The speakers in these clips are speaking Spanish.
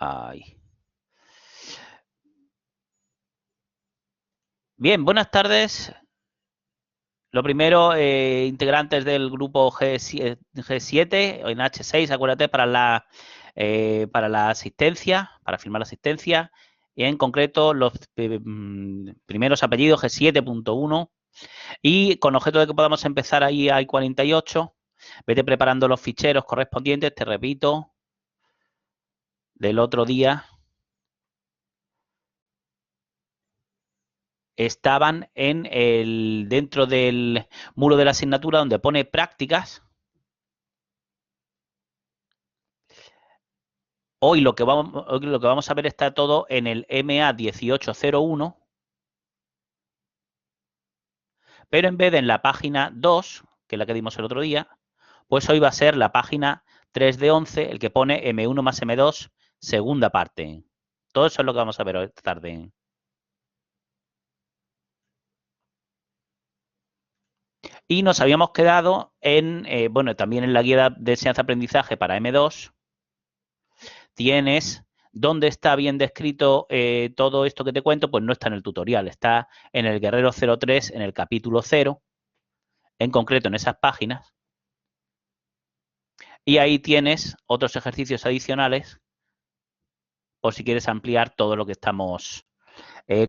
Ay. Bien, buenas tardes. Lo primero, integrantes del grupo G7 en H6, acuérdate, para la asistencia, para firmar la asistencia. Y en concreto, los primeros apellidos G7.1. Y con objeto de que podamos empezar ahí hay 48. Vete preparando los ficheros correspondientes, te repito, del otro día. Estaban dentro del muro de la asignatura donde pone prácticas. Hoy lo que vamos a ver está todo en el MA 1801, pero en vez de en la página 2, que es la que dimos el otro día, pues hoy va a ser la página 3 de 11, el que pone M1 más M2, segunda parte. Todo eso es lo que vamos a ver hoy esta tarde. Y nos habíamos quedado bueno, también en la guía de enseñanza-aprendizaje para M2, tienes dónde está bien descrito todo esto que te cuento, pues no está en el tutorial, está en el Guerrero 03, en el capítulo 0, en concreto en esas páginas, y ahí tienes otros ejercicios adicionales por si quieres ampliar todo lo que estamos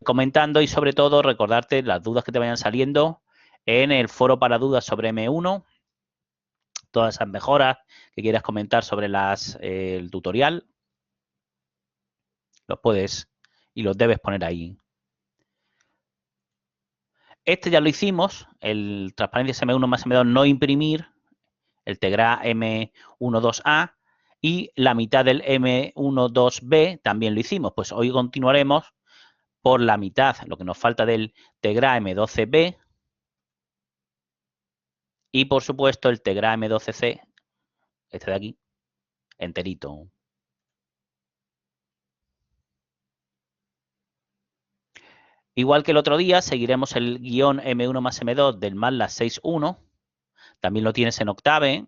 comentando y sobre todo recordarte las dudas que te vayan saliendo en el foro para dudas sobre M1, todas esas mejoras que quieras comentar sobre el tutorial, los puedes y los debes poner ahí. Este ya lo hicimos, el transparencia M1 más M2 no imprimir, el Tegra M12A y la mitad del M12B también lo hicimos. Pues hoy continuaremos por la mitad, lo que nos falta del Tegra M12B y por supuesto el Tegra M12C, este de aquí, enterito. Igual que el otro día, seguiremos el guión M1 más M2 del MATLAB 6.1. También lo tienes en Octave.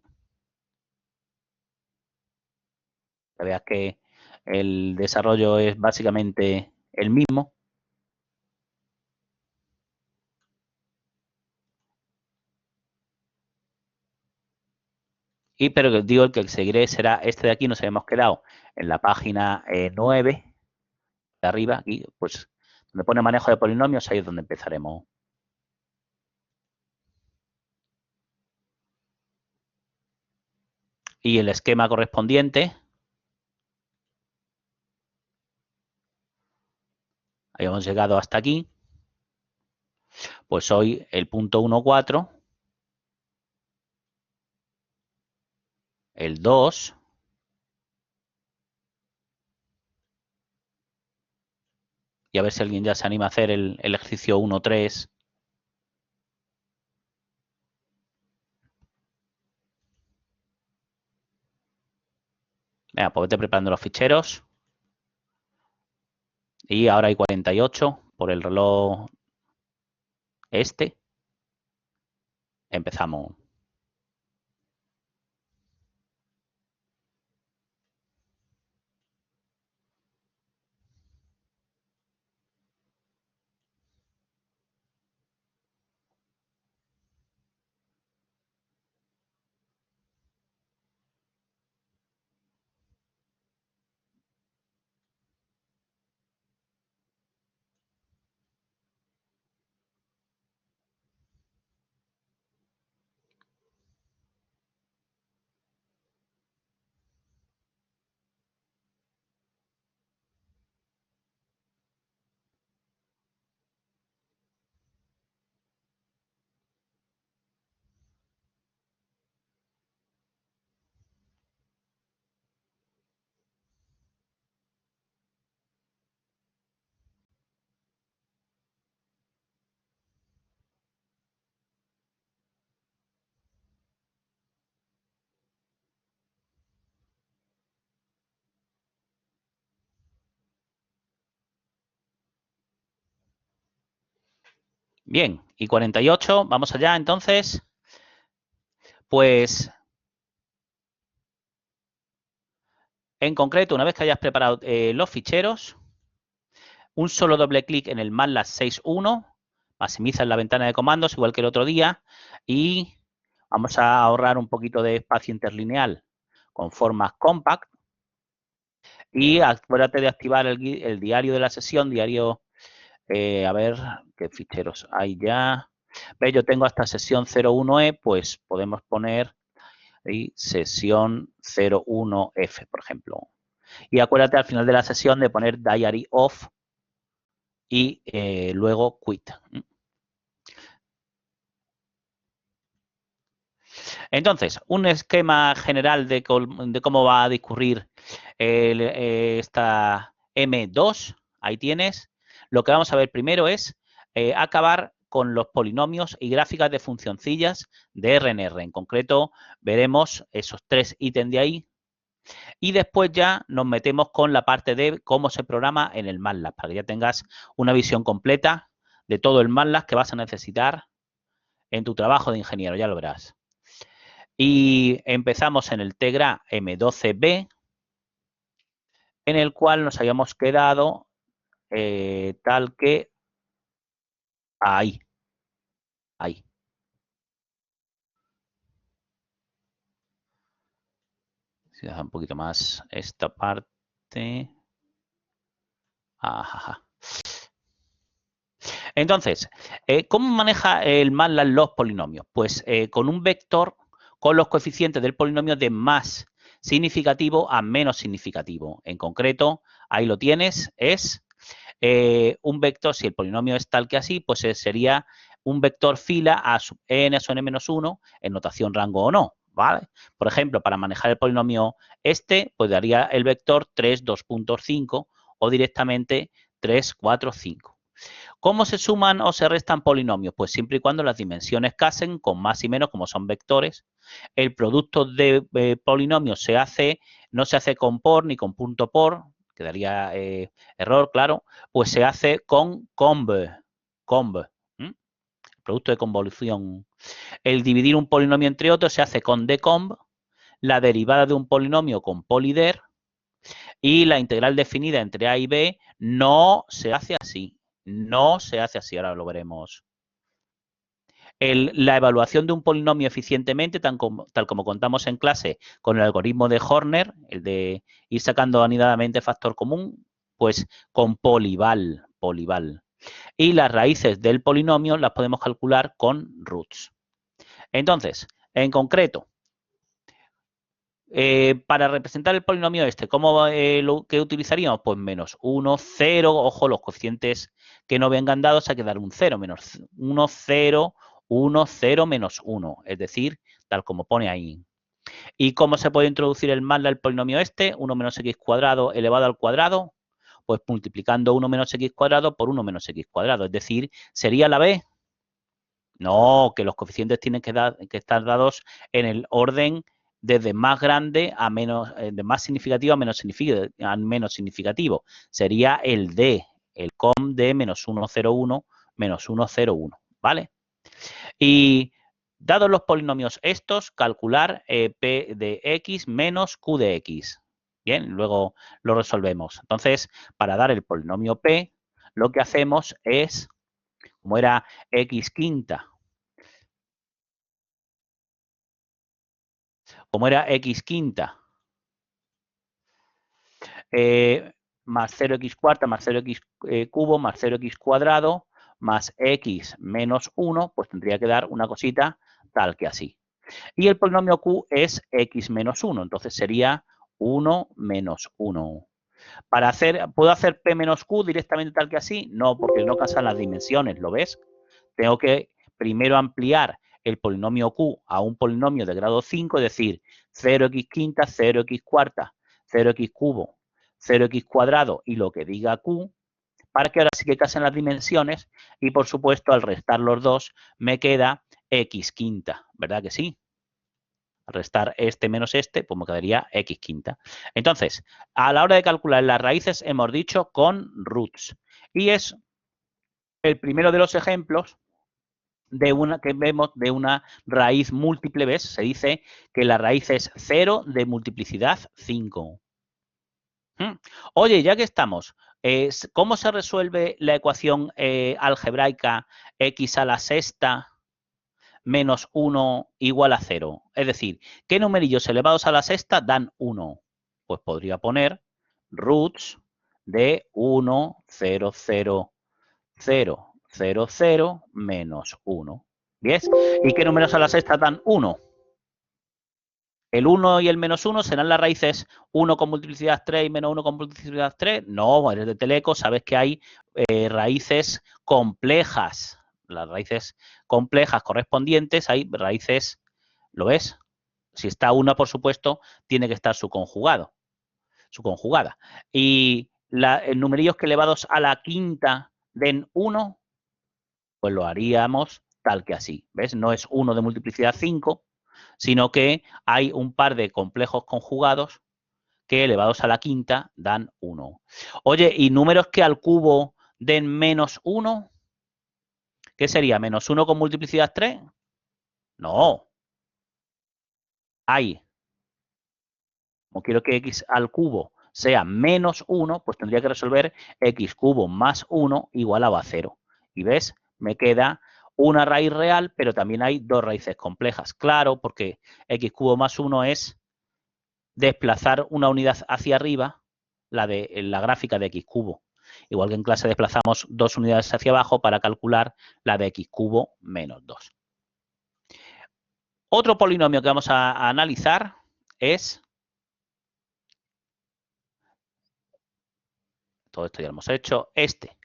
Que veas que el desarrollo es básicamente el mismo. Pero digo, el que seguiré será este de aquí. Nos habíamos quedado en la página 9 de arriba, aquí, pues donde pone manejo de polinomios, ahí es donde empezaremos. Y el esquema correspondiente, ahí hemos llegado hasta aquí, pues hoy el punto 1.4, el 2, y a ver si alguien ya se anima a hacer el ejercicio 1.3. Venga, pues vete preparando los ficheros. Y ahora hay 48 por el reloj este. Empezamos. Bien, y 48, vamos allá entonces. Pues En concreto, una vez que hayas preparado los ficheros, un solo doble clic en el MATLAB 6.1, maximizas la ventana de comandos igual que el otro día y vamos a ahorrar un poquito de espacio interlineal con formas compact y acuérdate de activar el diario de la sesión, diario, a ver qué ficheros hay ya. ¿Ves? Yo tengo hasta sesión 01E, pues podemos poner ahí sesión 01F, por ejemplo. Y acuérdate al final de la sesión de poner diary off y luego quit. Entonces, un esquema general de cómo va a discurrir esta M2, ahí tienes. Lo que vamos a ver primero es acabar con los polinomios y gráficas de funcioncillas de RNR. En concreto, veremos esos 3 ítems de ahí. Y después ya nos metemos con la parte de cómo se programa en el MATLAB, para que ya tengas una visión completa de todo el MATLAB que vas a necesitar en tu trabajo de ingeniero, ya lo verás. Y empezamos en el Tegra M12B, en el cual nos habíamos quedado tal que ahí. Si deja un poquito más esta parte. Ajá. Entonces, ¿cómo maneja el MATLAB los polinomios? Pues con un vector con los coeficientes del polinomio de más significativo a menos significativo. En concreto, ahí lo tienes, es un vector, si el polinomio es tal que así, pues sería un vector fila a sub n o n-1 en notación rango o no, ¿vale? Por ejemplo, para manejar el polinomio este, pues daría el vector 3, 2.5 o directamente 3, 4, 5. ¿Cómo se suman o se restan polinomios? Pues siempre y cuando las dimensiones casen con más y menos, como son vectores. El producto de polinomios no se hace con por ni con punto por, quedaría error, claro, pues se hace con comb, producto de convolución. El dividir un polinomio entre otros se hace con decomb, la derivada de un polinomio con polider y la integral definida entre a y b no se hace así. No se hace así, ahora lo veremos. La evaluación de un polinomio eficientemente, tal como contamos en clase con el algoritmo de Horner, el de ir sacando anidadamente factor común, pues con polival. Y las raíces del polinomio las podemos calcular con roots. Entonces, en concreto, para representar el polinomio este, ¿cómo qué utilizaríamos? Pues menos 1, 0, ojo, los coeficientes que no vengan dados hay que dar un 0, menos 1, 0, 1, 0, menos 1, es decir, tal como pone ahí. ¿Y cómo se puede introducir el MATLAB al polinomio este? 1 menos x cuadrado elevado al cuadrado, pues multiplicando 1 menos x cuadrado por 1 menos x cuadrado, es decir, ¿sería la b? No, que los coeficientes tienen que estar dados en el orden desde más grande a menos, de más significativo a menos significativo. Sería el D, el com de menos 1,01 menos 1,01, ¿vale? Y dados los polinomios estos, calcular P de X menos Q de X. Bien, luego lo resolvemos. Entonces, para dar el polinomio P, lo que hacemos es, como era X quinta, más 0x cuarta más 0x cubo más 0x cuadrado más x menos 1, pues tendría que dar una cosita tal que así. Y el polinomio q es x menos 1, entonces sería 1 menos 1. ¿Puedo hacer p menos q directamente tal que así? No, porque no casan las dimensiones, ¿lo ves? Tengo que primero ampliar el polinomio q a un polinomio de grado 5, es decir, 0x quinta, 0x cuarta, 0x cubo, 0x cuadrado y lo que diga q, para que ahora sí que casen las dimensiones y, por supuesto, al restar los dos me queda x quinta, ¿verdad que sí? Al restar este menos este, pues me quedaría x quinta. Entonces, a la hora de calcular las raíces hemos dicho con roots. Y es el primero de los ejemplos que vemos de una raíz múltiple, ¿ves? Se dice que la raíz es 0 de multiplicidad 5. Oye, ya que estamos, ¿cómo se resuelve la ecuación algebraica x a la sexta menos 1 igual a 0? Es decir, ¿qué numerillos elevados a la sexta dan 1? Pues podría poner roots de 1, 0, 0, 0, 0, 0, menos 1. ¿Ves? ¿Y qué números a la sexta dan 1? ¿El 1 y el menos 1 serán las raíces 1 con multiplicidad 3 y menos 1 con multiplicidad 3? No, eres de Teleco, sabes que hay raíces complejas. Las raíces complejas correspondientes, hay raíces, ¿lo ves? Si está una, por supuesto, tiene que estar su conjugada. Y numerillos que elevados a la quinta den 1, pues lo haríamos tal que así. ¿Ves? No es 1 de multiplicidad 5, sino que hay un par de complejos conjugados que elevados a la quinta dan 1. Oye, ¿y números que al cubo den menos 1? ¿Qué sería? ¿Menos 1 con multiplicidad 3? No. Hay. Como quiero que x al cubo sea menos 1, pues tendría que resolver x cubo más 1 igual a 0. Y ves, me queda una raíz real, pero también hay dos raíces complejas. Claro, porque x cubo más 1 es desplazar una unidad hacia arriba, la de la gráfica de x cubo. Igual que en clase desplazamos 2 unidades hacia abajo para calcular la de x cubo menos 2. Otro polinomio que vamos a analizar es, todo esto ya lo hemos hecho, este.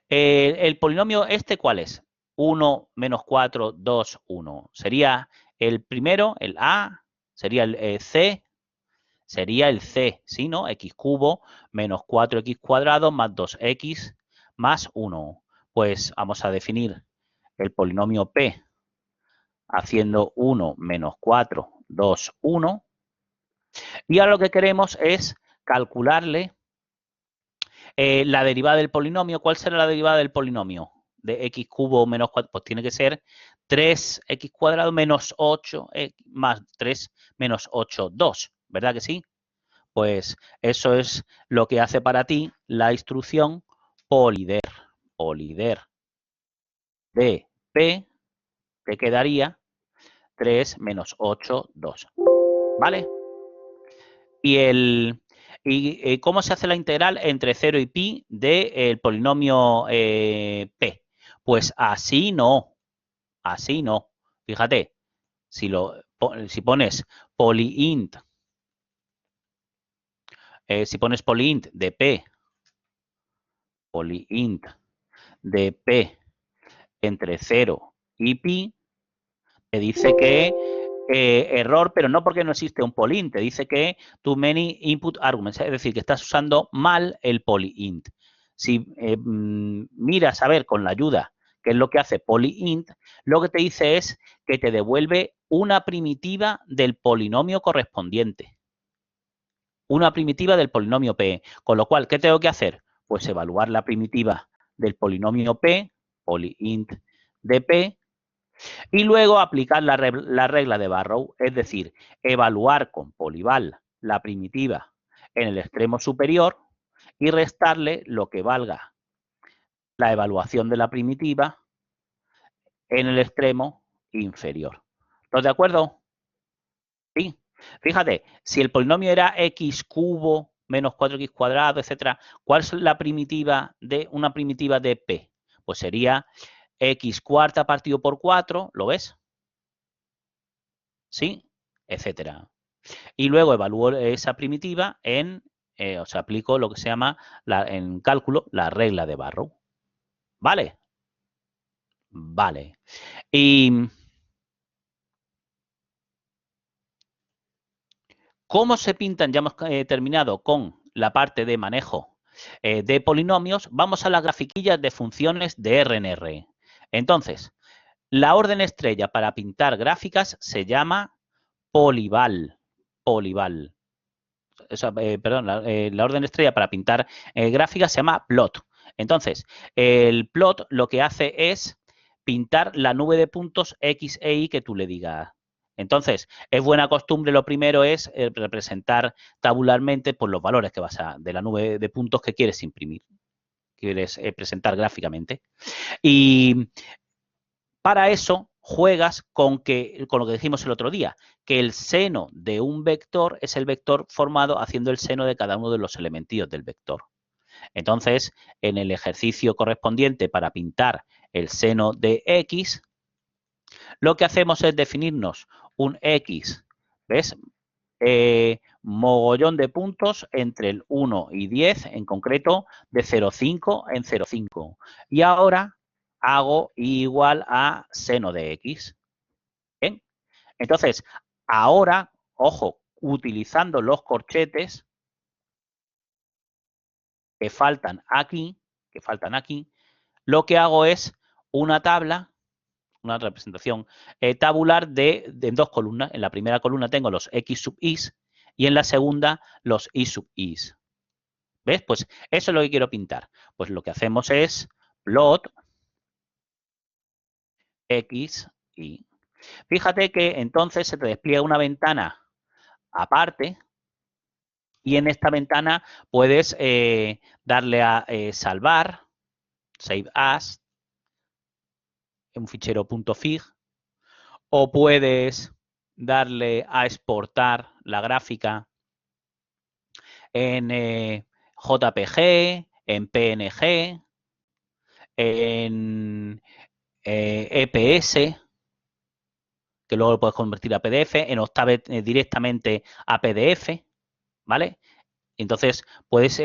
El polinomio este, ¿cuál es? 1 menos 4, 2, 1. Sería el primero, el A, sería el C, sería el C, ¿sí, no? X cubo menos 4x cuadrado más 2x más 1. Pues vamos a definir el polinomio P haciendo 1 menos 4, 2, 1. Y ahora lo que queremos es calcularle la derivada del polinomio. ¿Cuál será la derivada del polinomio? De x cubo menos 4, pues tiene que ser 3x cuadrado menos 8 más 3 menos 8, 2. ¿Verdad que sí? Pues eso es lo que hace para ti la instrucción polider. Polider de P te quedaría 3 menos 8, 2. ¿Vale? ¿Y cómo se hace la integral entre 0 y pi del polinomio P? Pues así no. Así no. Fíjate, si pones polyint, de P, polyint de P entre 0 y pi, te dice que error, pero no porque no existe un polyint, te dice que too many input arguments, es decir, que estás usando mal el polyint. Si miras a ver con la ayuda qué es lo que hace polyint, lo que te dice es que te devuelve una primitiva del polinomio correspondiente. Una primitiva del polinomio P. Con lo cual, ¿qué tengo que hacer? Pues evaluar la primitiva del polinomio P, polyint de P, y luego aplicar la regla de Barrow, es decir, evaluar con polival la primitiva en el extremo superior y restarle lo que valga la evaluación de la primitiva en el extremo inferior. ¿Estás de acuerdo? Sí. Fíjate, si el polinomio era x cubo menos 4x cuadrado, etcétera, ¿cuál es la primitiva de una primitiva de P? Pues sería x cuarta partido por 4, ¿lo ves? ¿Sí? Etcétera. Y luego evalúo esa primitiva o sea, aplico lo que se llama en cálculo la regla de Barrow. ¿Vale? Vale. ¿Y cómo se pintan? Ya hemos terminado con la parte de manejo de polinomios. Vamos a las grafiquillas de funciones de RNR. Entonces, la orden estrella para pintar gráficas se llama polival. Polival. O sea, perdón, la orden estrella para pintar gráficas se llama plot. Entonces, el plot lo que hace es pintar la nube de puntos X e Y que tú le digas. Entonces, es buena costumbre, lo primero es representar tabularmente pues, los valores que vas de la nube de puntos que quieres imprimir, quieres presentar gráficamente. Y para eso juegas con lo que dijimos el otro día, que el seno de un vector es el vector formado haciendo el seno de cada uno de los elementos del vector. Entonces, en el ejercicio correspondiente para pintar el seno de X, lo que hacemos es definirnos un X, ¿ves? Mogollón de puntos entre el 1 y 10, en concreto de 0,5 en 0,5. Y ahora hago igual a seno de X. ¿Bien? Entonces, ahora, ojo, utilizando los corchetes que faltan aquí, lo que hago es una tabla, una representación tabular en dos columnas. En la primera columna tengo los X sub Is y en la segunda los Y sub Is. ¿Ves? Pues eso es lo que quiero pintar. Pues lo que hacemos es plot X, Y. Fíjate que entonces se te despliega una ventana aparte y en esta ventana puedes darle a salvar, save as, un fichero .fig, o puedes darle a exportar la gráfica en JPG, en PNG, en EPS, que luego lo puedes convertir a PDF, en Octave directamente a PDF, ¿vale? Entonces, puedes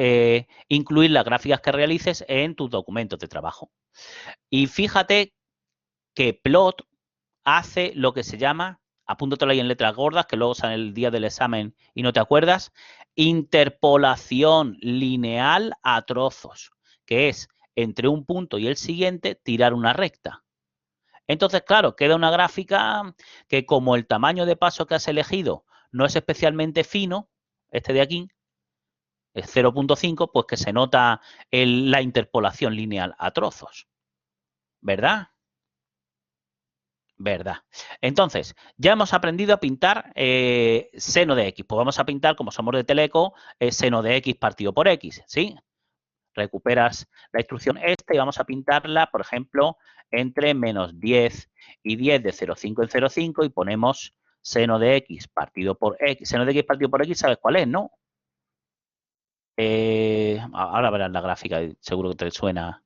incluir las gráficas que realices en tus documentos de trabajo. Y fíjate que Plot hace lo que se llama, apúntatelo ahí en letras gordas, que luego sale el día del examen y no te acuerdas, interpolación lineal a trozos, que es entre un punto y el siguiente tirar una recta. Entonces, claro, queda una gráfica que como el tamaño de paso que has elegido no es especialmente fino, este de aquí, es 0,5, pues que se nota la interpolación lineal a trozos. ¿Verdad? ¿Verdad? Entonces, ya hemos aprendido a pintar seno de X. Pues vamos a pintar, como somos de Teleco, seno de X partido por X, ¿sí? Recuperas la instrucción esta y vamos a pintarla, por ejemplo, entre menos 10 y 10 de 0,5 en 0,5 y ponemos seno de X partido por X. Seno de X partido por X, ¿sabes cuál es, no? Ahora verás la gráfica, seguro que te suena.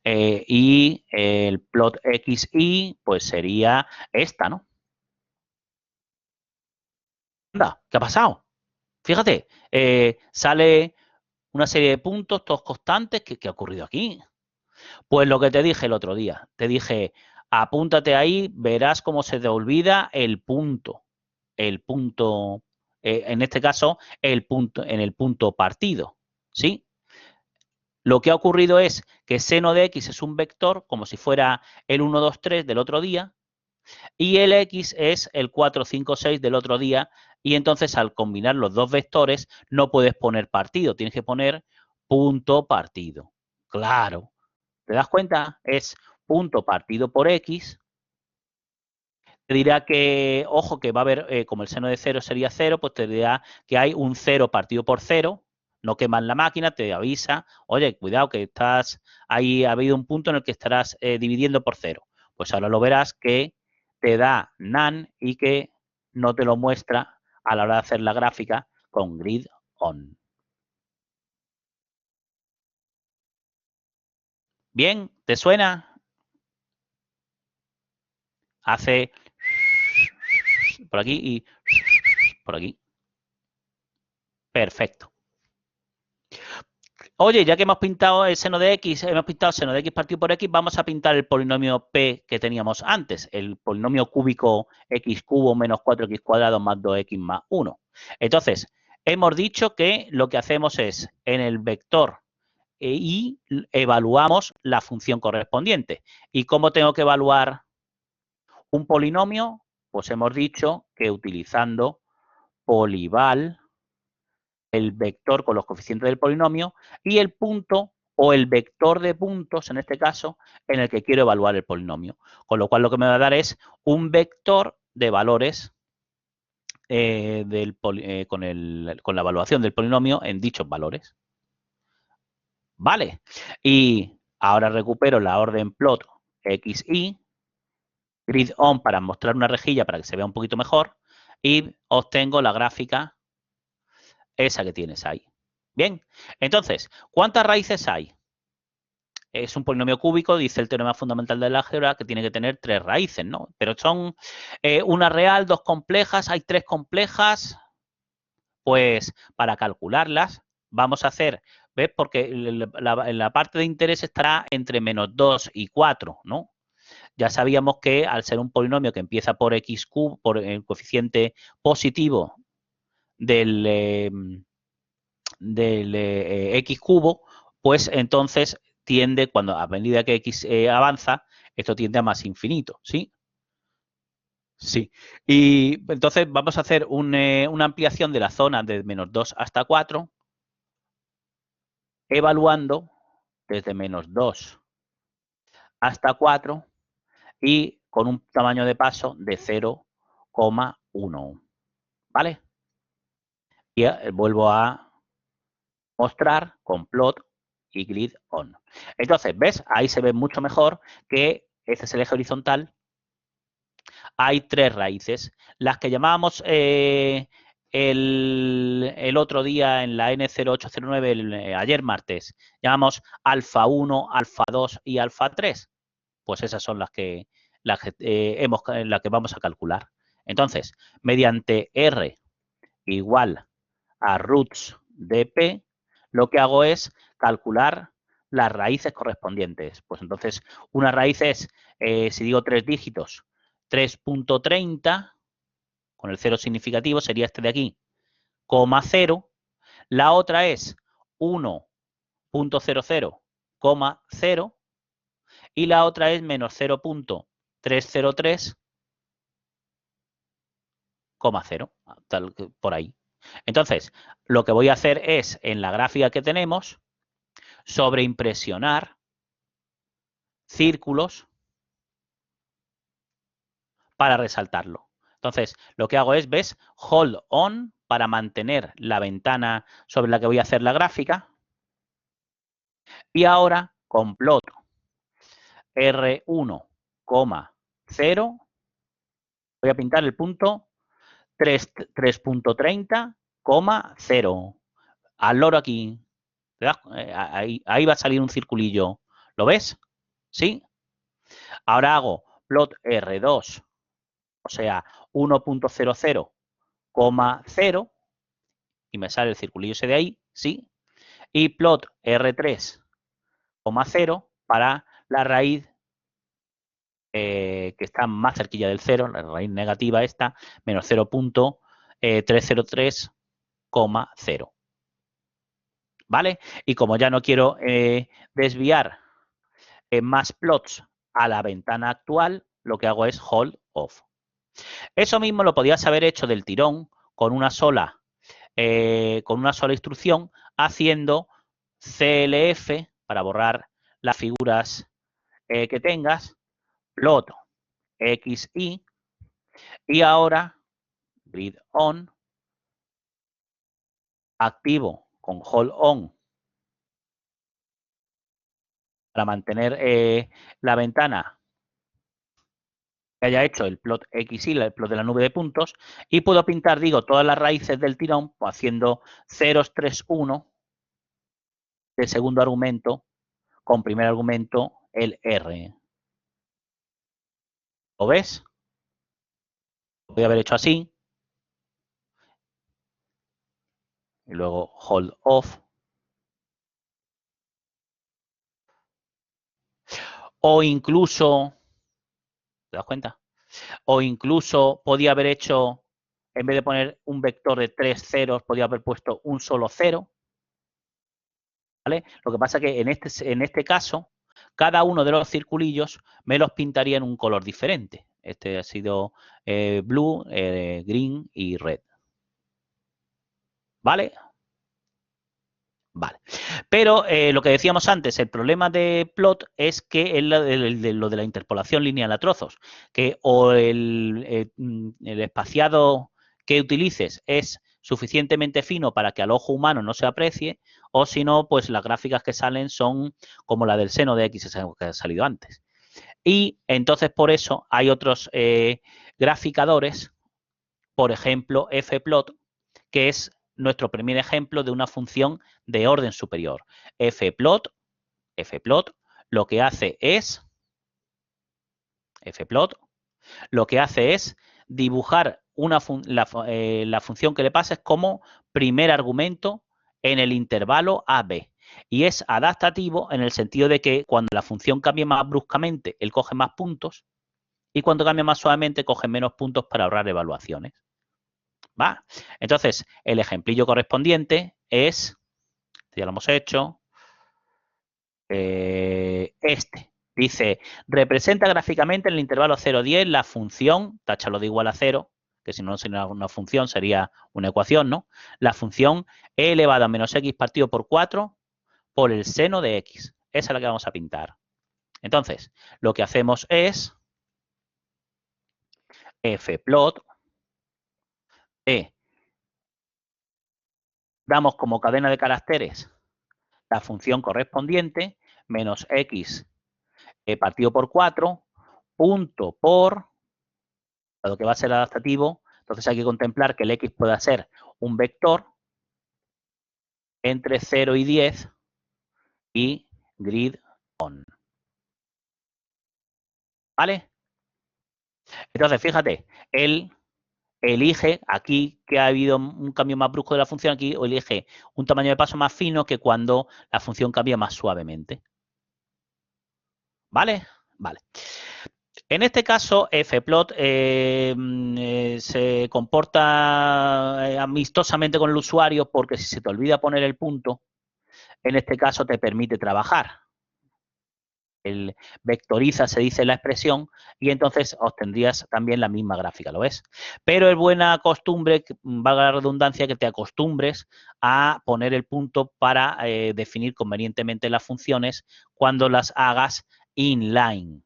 Y el plot XY, pues sería esta, ¿no? Anda, ¿qué ha pasado? Fíjate, sale una serie de puntos, todos constantes. ¿Qué ha ocurrido aquí? Pues lo que te dije el otro día. Te dije, apúntate ahí, verás cómo se te olvida el punto. El punto, en este caso, el punto, en el punto partido. ¿Sí? Lo que ha ocurrido es que seno de X es un vector, como si fuera el 1, 2, 3 del otro día, y el X es el 4, 5, 6 del otro día, y entonces al combinar los dos vectores no puedes poner partido, tienes que poner punto partido. Claro, ¿te das cuenta? Es punto partido por X. Te dirá que, ojo, que va a haber, como el seno de 0 sería 0, pues te dirá que hay un 0 partido por 0, no quemas la máquina, te avisa, oye, cuidado que estás ahí, ha habido un punto en el que estarás dividiendo por 0. Pues ahora lo verás que te da none y que no te lo muestra a la hora de hacer la gráfica con grid on. ¿Bien? ¿Te suena? Hace por aquí y por aquí. Perfecto. Oye, ya que hemos pintado el seno de X, hemos pintado seno de X partido por X, vamos a pintar el polinomio P que teníamos antes, el polinomio cúbico X cubo menos 4X cuadrado más 2X más 1. Entonces, hemos dicho que lo que hacemos es, en el vector Y, evaluamos la función correspondiente. ¿Y cómo tengo que evaluar un polinomio? Pues hemos dicho que utilizando polival, el vector con los coeficientes del polinomio y el punto o el vector de puntos, en este caso, en el que quiero evaluar el polinomio. Con lo cual lo que me va a dar es un vector de valores con la evaluación del polinomio en dichos valores. Vale. Y ahora recupero la orden plot XY, grid on para mostrar una rejilla para que se vea un poquito mejor y obtengo la gráfica esa que tienes ahí. Bien, entonces, ¿cuántas raíces hay? Es un polinomio cúbico, dice el teorema fundamental del álgebra, que tiene que tener 3 raíces, ¿no? Pero son una real, 2 complejas, hay 3 complejas. Pues para calcularlas vamos a hacer, ¿ves? Porque la parte de interés estará entre -2 y 4, ¿no? Ya sabíamos que al ser un polinomio que empieza por x cubo, por el coeficiente positivo del x cubo, pues entonces tiende, a medida que x avanza, esto tiende a más infinito, ¿sí? Sí. Y entonces vamos a hacer una ampliación de la zona de -2 hasta 4, evaluando desde -2 hasta 4 y con un tamaño de paso de 0,1. ¿Vale? Y vuelvo a mostrar con plot y grid on. Entonces, ¿ves? Ahí se ve mucho mejor que este es el eje horizontal. Hay 3 raíces. Las que llamábamos el otro día en la N0809, ayer martes, llamamos alfa 1, alfa 2 y alfa 3. Pues esas son las que vamos a calcular. Entonces, mediante R igual a roots de P, lo que hago es calcular las raíces correspondientes. Pues entonces, una raíz es, si digo 3 dígitos, 3.30, con el 0 significativo, sería este de aquí, coma 0. La otra es 1.00, coma 0. Y la otra es menos 0.303, 0, tal, por ahí. Entonces, lo que voy a hacer es, en la gráfica que tenemos, sobreimpresionar círculos para resaltarlo. Entonces, lo que hago es, ¿ves? Hold on para mantener la ventana sobre la que voy a hacer la gráfica. Y ahora, con plot R1, 0, voy a pintar el punto 3.30, 0. Al loro aquí. Ahí va a salir un circulillo. ¿Lo ves? ¿Sí? Ahora hago plot R2, o sea, 1.00, 0, y me sale el circulillo ese de ahí, ¿sí? Y plot R3, 0 para la raíz que está más cerquilla del 0, la raíz negativa esta, menos 0.303, 0. ¿Vale? Y como ya no quiero desviar más plots a la ventana actual, lo que hago es hold off. Eso mismo lo podías haber hecho del tirón con una sola instrucción, haciendo CLF para borrar las figuras que tengas, plot XY, y ahora grid on, activo con hold on para mantener la ventana que haya hecho el plot XY, el plot de la nube de puntos, y puedo pintar, digo, todas las raíces del tirón haciendo 0, 3, 1 de segundo argumento con primer argumento el R. ¿Lo ves? Lo podría haber hecho así. Y luego hold off. O incluso, ¿te das cuenta? O incluso podía haber hecho, en vez de poner un vector de 3 ceros, podía haber puesto un solo 0. ¿Vale? Lo que pasa es que en este caso, cada uno de los circulillos me los pintaría en un color diferente. Este ha sido blue, green y red. ¿Vale? Vale. Pero lo que decíamos antes, el problema de plot es que es lo de la interpolación lineal a trozos, que o el espaciado que utilices es suficientemente fino para que al ojo humano no se aprecie, o si no, pues las gráficas que salen son como la del seno de X que ha salido antes. Y entonces por eso hay otros graficadores, por ejemplo, fplot, que es nuestro primer ejemplo de una función de orden superior. fplot lo que hace es dibujar la función que le pasa es como primer argumento en el intervalo AB. Y es adaptativo en el sentido de que cuando la función cambie más bruscamente, él coge más puntos, y cuando cambia más suavemente, coge menos puntos para ahorrar evaluaciones. ¿Va? Entonces, el ejemplillo correspondiente es, ya lo hemos hecho, este. Dice, representa gráficamente en el intervalo 0,10 la función, táchalo de igual a 0, que si no sería una función, sería una ecuación, ¿no? La función e elevado a menos x partido por 4 por el seno de x. Esa es la que vamos a pintar. Entonces, lo que hacemos es fplot de, damos como cadena de caracteres la función correspondiente, menos x partido por 4, punto por, dado que va a ser adaptativo, entonces hay que contemplar que el x pueda ser un vector entre 0 y 10 y grid on. ¿Vale? Entonces, fíjate, él elige aquí que ha habido un cambio más brusco de la función, aquí o elige un tamaño de paso más fino que cuando la función cambia más suavemente. ¿Vale? Vale. En este caso, fplot se comporta amistosamente con el usuario porque si se te olvida poner el punto, en este caso te permite trabajar. El vectoriza, se dice la expresión, y entonces obtendrías también la misma gráfica, ¿lo ves? Pero es buena costumbre, valga la redundancia, que te acostumbres a poner el punto para definir convenientemente las funciones cuando las hagas inline.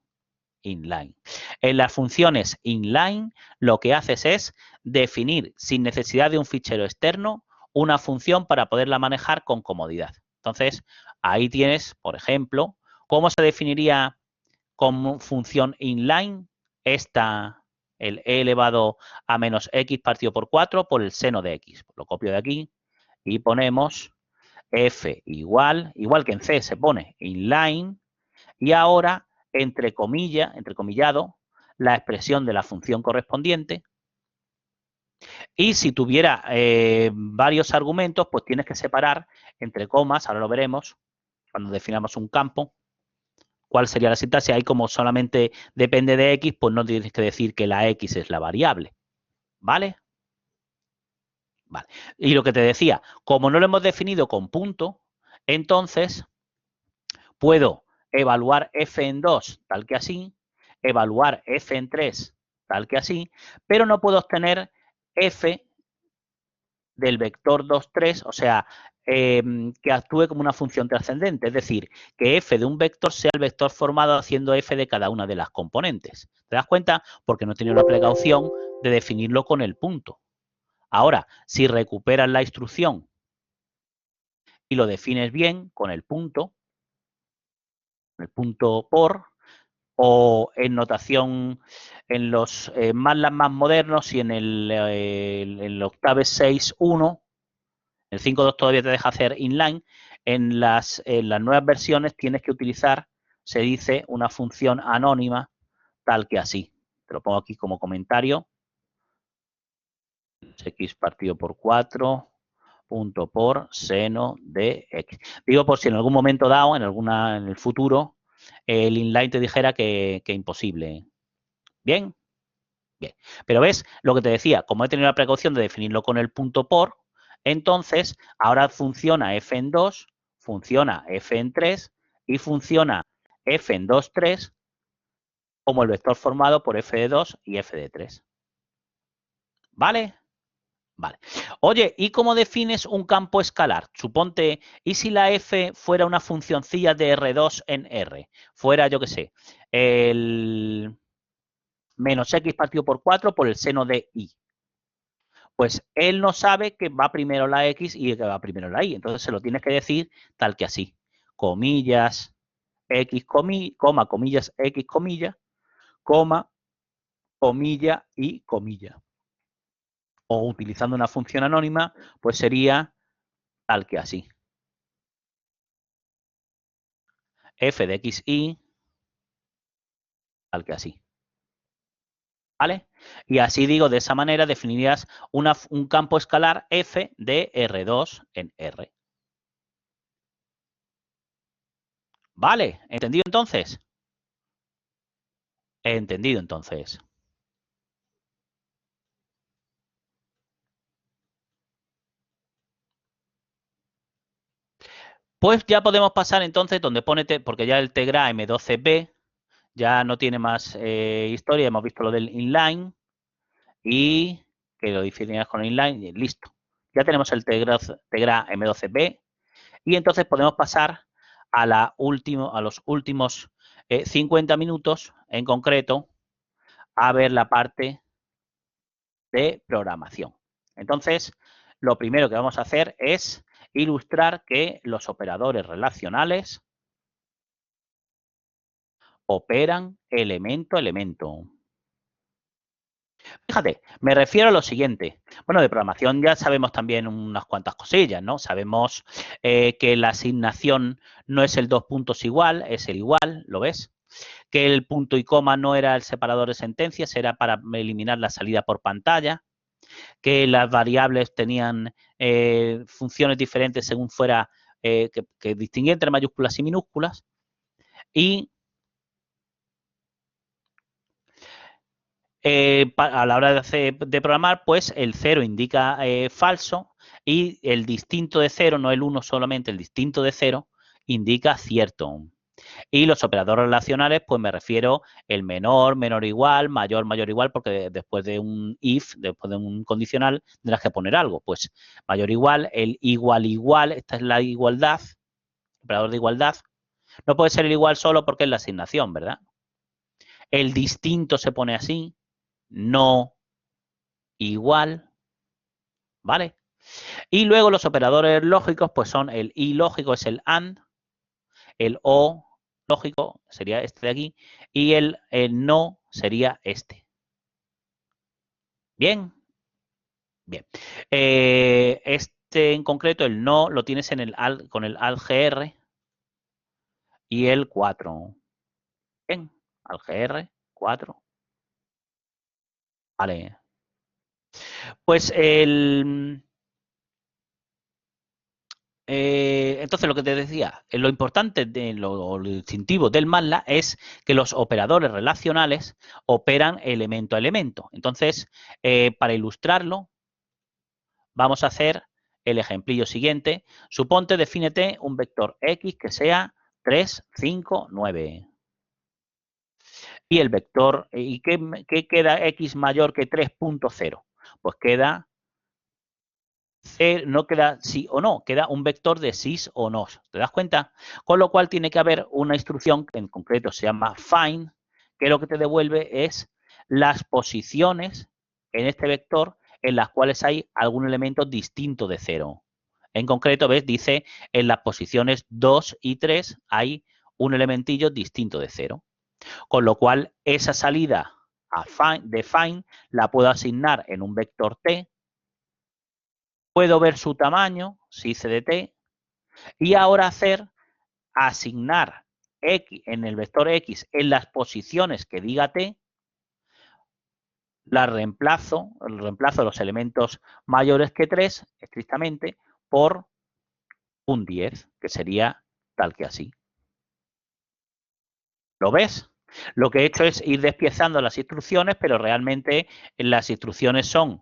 En las funciones inline, lo que haces es definir, sin necesidad de un fichero externo, una función para poderla manejar con comodidad. Entonces, ahí tienes, por ejemplo, cómo se definiría como función inline el e elevado a menos x partido por 4 por el seno de x. Lo copio de aquí y ponemos f igual que en C se pone inline, y ahora, entrecomillado, la expresión de la función correspondiente. Y si tuviera varios argumentos, pues tienes que separar entre comas, ahora lo veremos, cuando definamos un campo, cuál sería la sintaxis. Ahí como solamente depende de x, pues no tienes que decir que la x es la variable. ¿Vale? Vale. Y lo que te decía, como no lo hemos definido con punto, entonces puedo evaluar f en 2 tal que así, evaluar f en 3 tal que así, pero no puedo obtener f del vector 2, 3, o sea, que actúe como una función trascendente, es decir, que f de un vector sea el vector formado haciendo f de cada una de las componentes. ¿Te das cuenta? Porque no he tenido la precaución de definirlo con el punto. Ahora, si recuperas la instrucción y lo defines bien con el punto por, o en notación en los MATLAB más modernos y en el Octave 6.1, el 5.2 todavía te deja hacer inline. En las nuevas versiones tienes que utilizar, se dice, una función anónima tal que así. Te lo pongo aquí como comentario. X partido por 4 punto por seno de x. Digo por si en algún momento dado, en el futuro, el inline te dijera que imposible. ¿Bien? Bien. Pero ves lo que te decía, como he tenido la precaución de definirlo con el punto por, entonces ahora funciona f en 2, funciona f en 3 y funciona f en 2, 3 como el vector formado por f de 2 y f de 3. ¿Vale? Vale. Oye, ¿y cómo defines un campo escalar? Suponte, ¿y si la f fuera una funcioncilla de R2 en R? Fuera, yo qué sé, el menos x partido por 4 por el seno de i. Pues él no sabe que va primero la X y que va primero la Y. Entonces se lo tienes que decir tal que así. Comillas, X, coma, comillas, X, comilla, coma, comilla y comilla. O utilizando una función anónima, pues sería tal que así. F de X, Y, tal que así. ¿Vale? Y así digo, de esa manera definirías un campo escalar F de R2 en R. ¿Vale? ¿Entendido entonces? Entendido entonces. Pues ya podemos pasar entonces donde pone, porque ya el Tegra M12B ya no tiene más historia, hemos visto lo del inline y que lo definías con inline y listo. Ya tenemos el Tegra M12B y entonces podemos pasar a los últimos 50 minutos en concreto a ver la parte de programación. Entonces, lo primero que vamos a hacer es ilustrar que los operadores relacionales operan elemento a elemento. Fíjate, me refiero a lo siguiente. Bueno, de programación ya sabemos también unas cuantas cosillas, ¿no? Sabemos que la asignación no es el dos puntos igual, es el igual, ¿lo ves? Que el punto y coma no era el separador de sentencias, era para eliminar la salida por pantalla, que las variables tenían funciones diferentes según fuera, que distinguía entre mayúsculas y minúsculas, y a la hora de programar, pues el 0 indica falso y el distinto de 0, no el 1 solamente, el distinto de 0 indica cierto. Y los operadores relacionales, pues me refiero el menor, menor igual, mayor, mayor igual, porque después de un if, después de un condicional, tendrás que poner algo. Pues mayor igual, el igual igual, esta es la igualdad, operador de igualdad. No puede ser el igual solo porque es la asignación, ¿verdad? El distinto se pone así, no igual, ¿vale? Y luego los operadores lógicos, pues son el i lógico, es el and, el o lógico sería este de aquí, y el no sería este. ¿Bien? Bien. Este en concreto, el no, lo tienes en el con el ALGR y el 4. Bien, ALGR 4. Vale. Pues entonces, lo que te decía, lo importante de lo distintivo del MATLAB es que los operadores relacionales operan elemento a elemento. Entonces, para ilustrarlo, vamos a hacer el ejemplillo siguiente. Suponte, defínete un vector X que sea 3, 5, 9. Y el vector, ¿y qué queda X mayor que 3.0? Pues queda no queda sí o no, queda un vector de sí o no. ¿Te das cuenta? Con lo cual tiene que haber una instrucción que en concreto se llama find, que lo que te devuelve es las posiciones en este vector en las cuales hay algún elemento distinto de 0. En concreto, ¿ves? Dice en las posiciones 2 y 3 hay un elementillo distinto de 0. Con lo cual, esa salida de find la puedo asignar en un vector t. Puedo ver su tamaño, si c de t, y ahora asignar x en el vector x en las posiciones que diga t, reemplazo los elementos mayores que 3, estrictamente, por un 10, que sería tal que así. ¿Lo ves? Lo que he hecho es ir despiezando las instrucciones, pero realmente las instrucciones son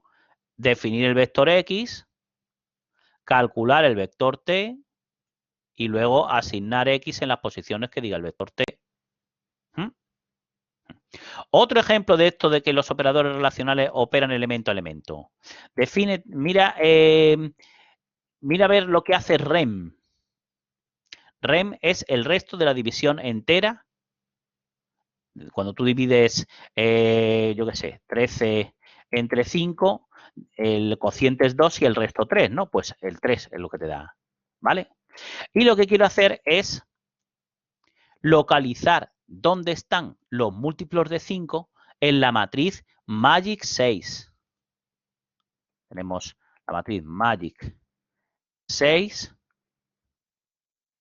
definir el vector x, calcular el vector t, y luego asignar x en las posiciones que diga el vector t. ¿Mm? Otro ejemplo de esto de que los operadores relacionales operan elemento a elemento. Mira a ver lo que hace REM. REM es el resto de la división entera. Cuando tú divides, yo qué sé, 13 entre 5, el cociente es 2 y el resto 3, ¿no? Pues el 3 es lo que te da, ¿vale? Y lo que quiero hacer es localizar dónde están los múltiplos de 5 en la matriz Magic 6. Tenemos la matriz Magic 6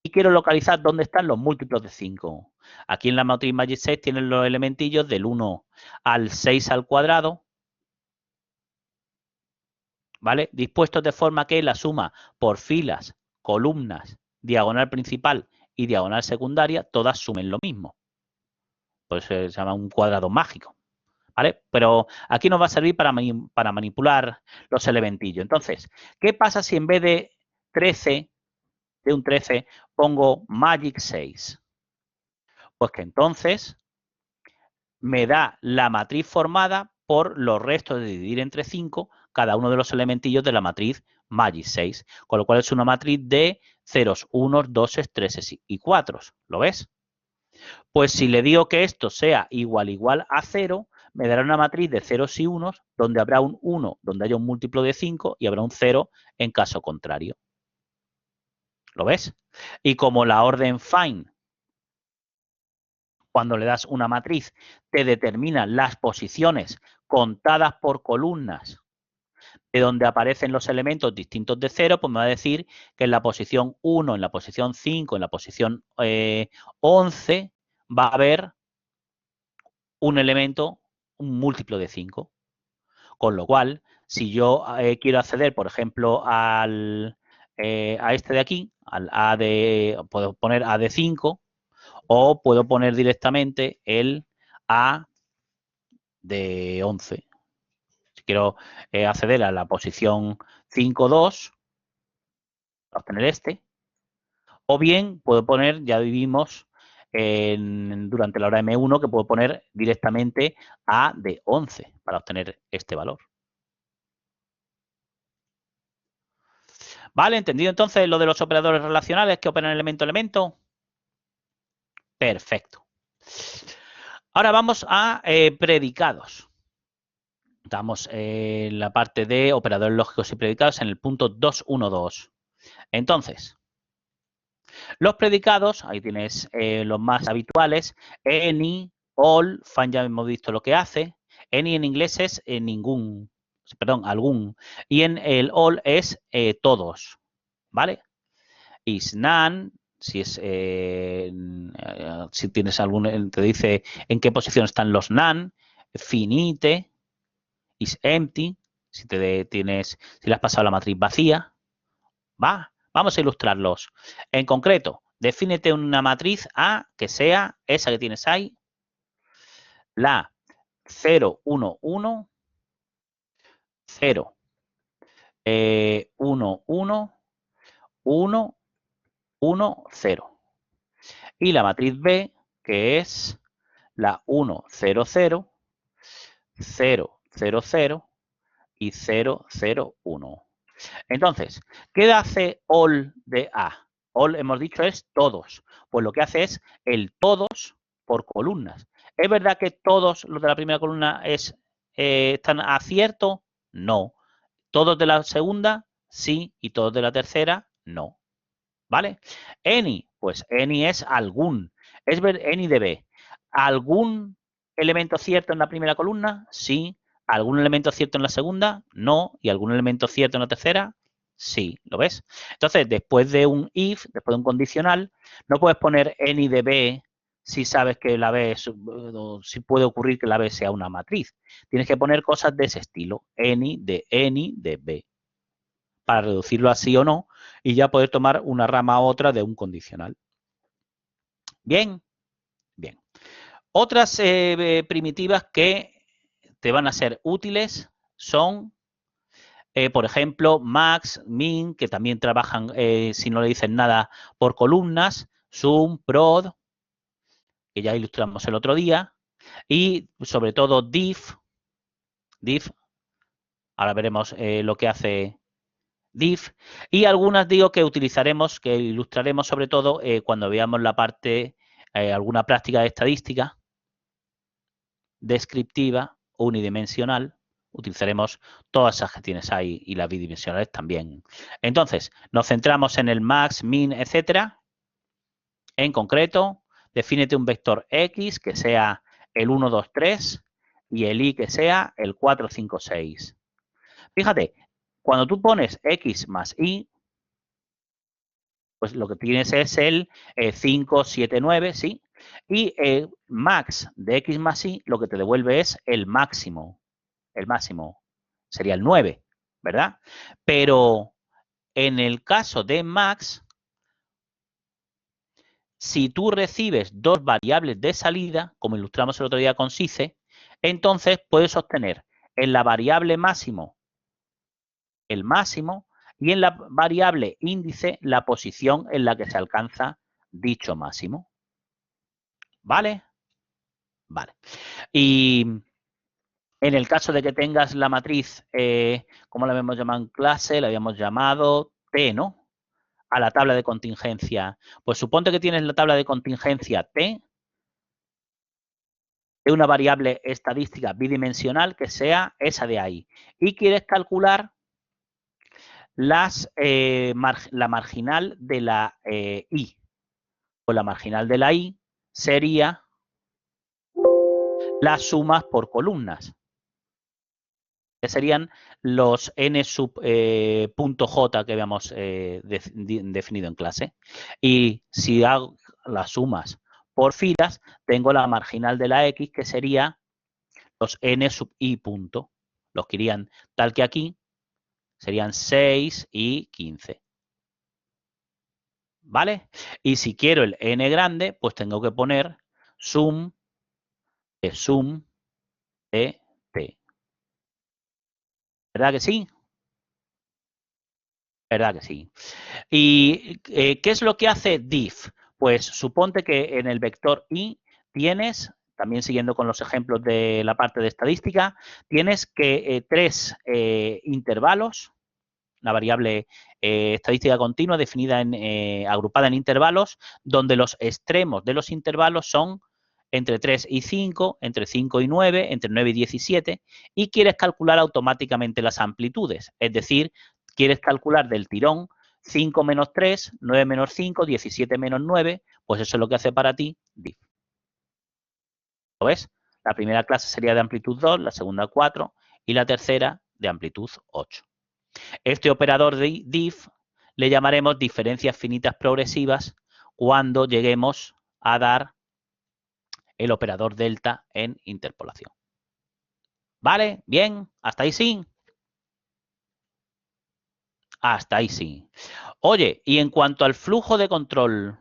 y quiero localizar dónde están los múltiplos de 5. Aquí en la matriz Magic 6 tienen los elementillos del 1 al 6 al cuadrado, ¿vale? Dispuestos de forma que la suma por filas, columnas, diagonal principal y diagonal secundaria, todas sumen lo mismo. Pues se llama un cuadrado mágico, ¿vale? Pero aquí nos va a servir para manipular los elementillos. Entonces, ¿qué pasa si en vez de 13, de un 13, pongo Magic 6? Pues que entonces me da la matriz formada por los restos de dividir entre 5 cada uno de los elementillos de la matriz Magic 6, con lo cual es una matriz de ceros, unos, doses, treses y cuatros. ¿Lo ves? Pues si le digo que esto sea igual a 0, me dará una matriz de ceros y unos, donde habrá un 1 donde haya un múltiplo de 5 y habrá un 0 en caso contrario. ¿Lo ves? Y como la orden find, cuando le das una matriz, te determina las posiciones contadas por columnas de donde aparecen los elementos distintos de 0, pues me va a decir que en la posición 1, en la posición 5, en la posición 11 va a haber un elemento, un múltiplo de 5. Con lo cual, si yo quiero acceder, por ejemplo, a este de aquí, al A de, puedo poner A de 5 o puedo poner directamente el A de 11. Si quiero acceder a la posición 5, 2, obtener este. O bien puedo poner, ya vivimos durante la hora M1, que puedo poner directamente A de 11 para obtener este valor. ¿Vale? ¿Entendido entonces lo de los operadores relacionales que operan elemento-elemento? Perfecto. Ahora vamos a predicados. Estamos en la parte de operadores lógicos y predicados en el punto 2.1.2. Entonces, los predicados, ahí tienes los más habituales, any, all, find ya hemos visto lo que hace. Any en inglés es ningún, perdón, algún. Y en el all es todos, ¿vale? Is none, si es si tienes algún, te dice en qué posición están los none. Finite, is empty, si si le has pasado la matriz vacía. Vamos a ilustrarlos. En concreto, defínete una matriz A que sea esa que tienes ahí, la 0, 1, 1, 0, 1, 1, 1, 1, 0. Y la matriz B, que es la 1, 0, 0, 0, 0, 0 y 0, 0, 1. Entonces, ¿qué hace all de A? All, hemos dicho, es todos. Pues lo que hace es el todos por columnas. ¿Es verdad que todos los de la primera columna están a cierto? No. ¿Todos de la segunda? Sí. ¿Y todos de la tercera? No. ¿Vale? Any, pues any es algún. Es ver any de B. ¿Algún elemento cierto en la primera columna? Sí. ¿Algún elemento cierto en la segunda? No. ¿Y algún elemento cierto en la tercera? Sí. ¿Lo ves? Entonces, después de un if, después de un condicional, no puedes poner any de B si sabes que la B es, si puede ocurrir que la B sea una matriz. Tienes que poner cosas de ese estilo. Any de B. Para reducirlo a sí o no y ya poder tomar una rama a otra de un condicional. Bien, bien. Otras primitivas que te van a ser útiles son, por ejemplo, max, min, que también trabajan, si no le dicen nada, por columnas, sum, prod, que ya ilustramos el otro día, y sobre todo diff, ahora veremos lo que hace diff, y algunas digo que utilizaremos, que ilustraremos sobre todo cuando veamos la parte, alguna práctica de estadística, descriptiva, unidimensional, utilizaremos todas esas que tienes ahí y las bidimensionales también. Entonces, nos centramos en el max, min, etcétera. En concreto, defínete un vector X que sea el 1, 2, 3 y el Y que sea el 4, 5, 6. Fíjate, cuando tú pones X más Y, pues lo que tienes es el 5, 7, 9, ¿sí? Y max de X más Y lo que te devuelve es el máximo. El máximo sería el 9, ¿verdad? Pero en el caso de max, si tú recibes dos variables de salida, como ilustramos el otro día con SICE, entonces puedes obtener en la variable máximo el máximo y en la variable índice la posición en la que se alcanza dicho máximo. ¿Vale? Vale. Y en el caso de que tengas la matriz, ¿cómo la habíamos llamado en clase? La habíamos llamado T, ¿no? A la tabla de contingencia. Pues suponte que tienes la tabla de contingencia T de una variable estadística bidimensional que sea esa de ahí. Y quieres calcular la marginal de la I. Pues la marginal de la I sería las sumas por columnas, que serían los n sub punto j que habíamos definido en clase. Y si hago las sumas por filas, tengo la marginal de la x, que sería los n sub i punto. Los que irían tal que aquí, serían 6 y 15. ¿Vale? Y si quiero el n grande, pues tengo que poner sum de t. ¿Verdad que sí? ¿Verdad que sí? ¿Y qué es lo que hace diff? Pues suponte que en el vector i tienes, también siguiendo con los ejemplos de la parte de estadística, tienes que tres intervalos, una variable estadística continua definida agrupada en intervalos, donde los extremos de los intervalos son entre 3 y 5, entre 5 y 9, entre 9 y 17, y quieres calcular automáticamente las amplitudes, es decir, quieres calcular del tirón 5 menos 3, 9 menos 5, 17 menos 9, pues eso es lo que hace para ti diff. ¿Lo ves? La primera clase sería de amplitud 2, la segunda 4 y la tercera de amplitud 8. Este operador de diff le llamaremos diferencias finitas progresivas cuando lleguemos a dar el operador delta en interpolación. ¿Vale? Bien, hasta ahí sí. Hasta ahí sí. Oye, y en cuanto al flujo de control,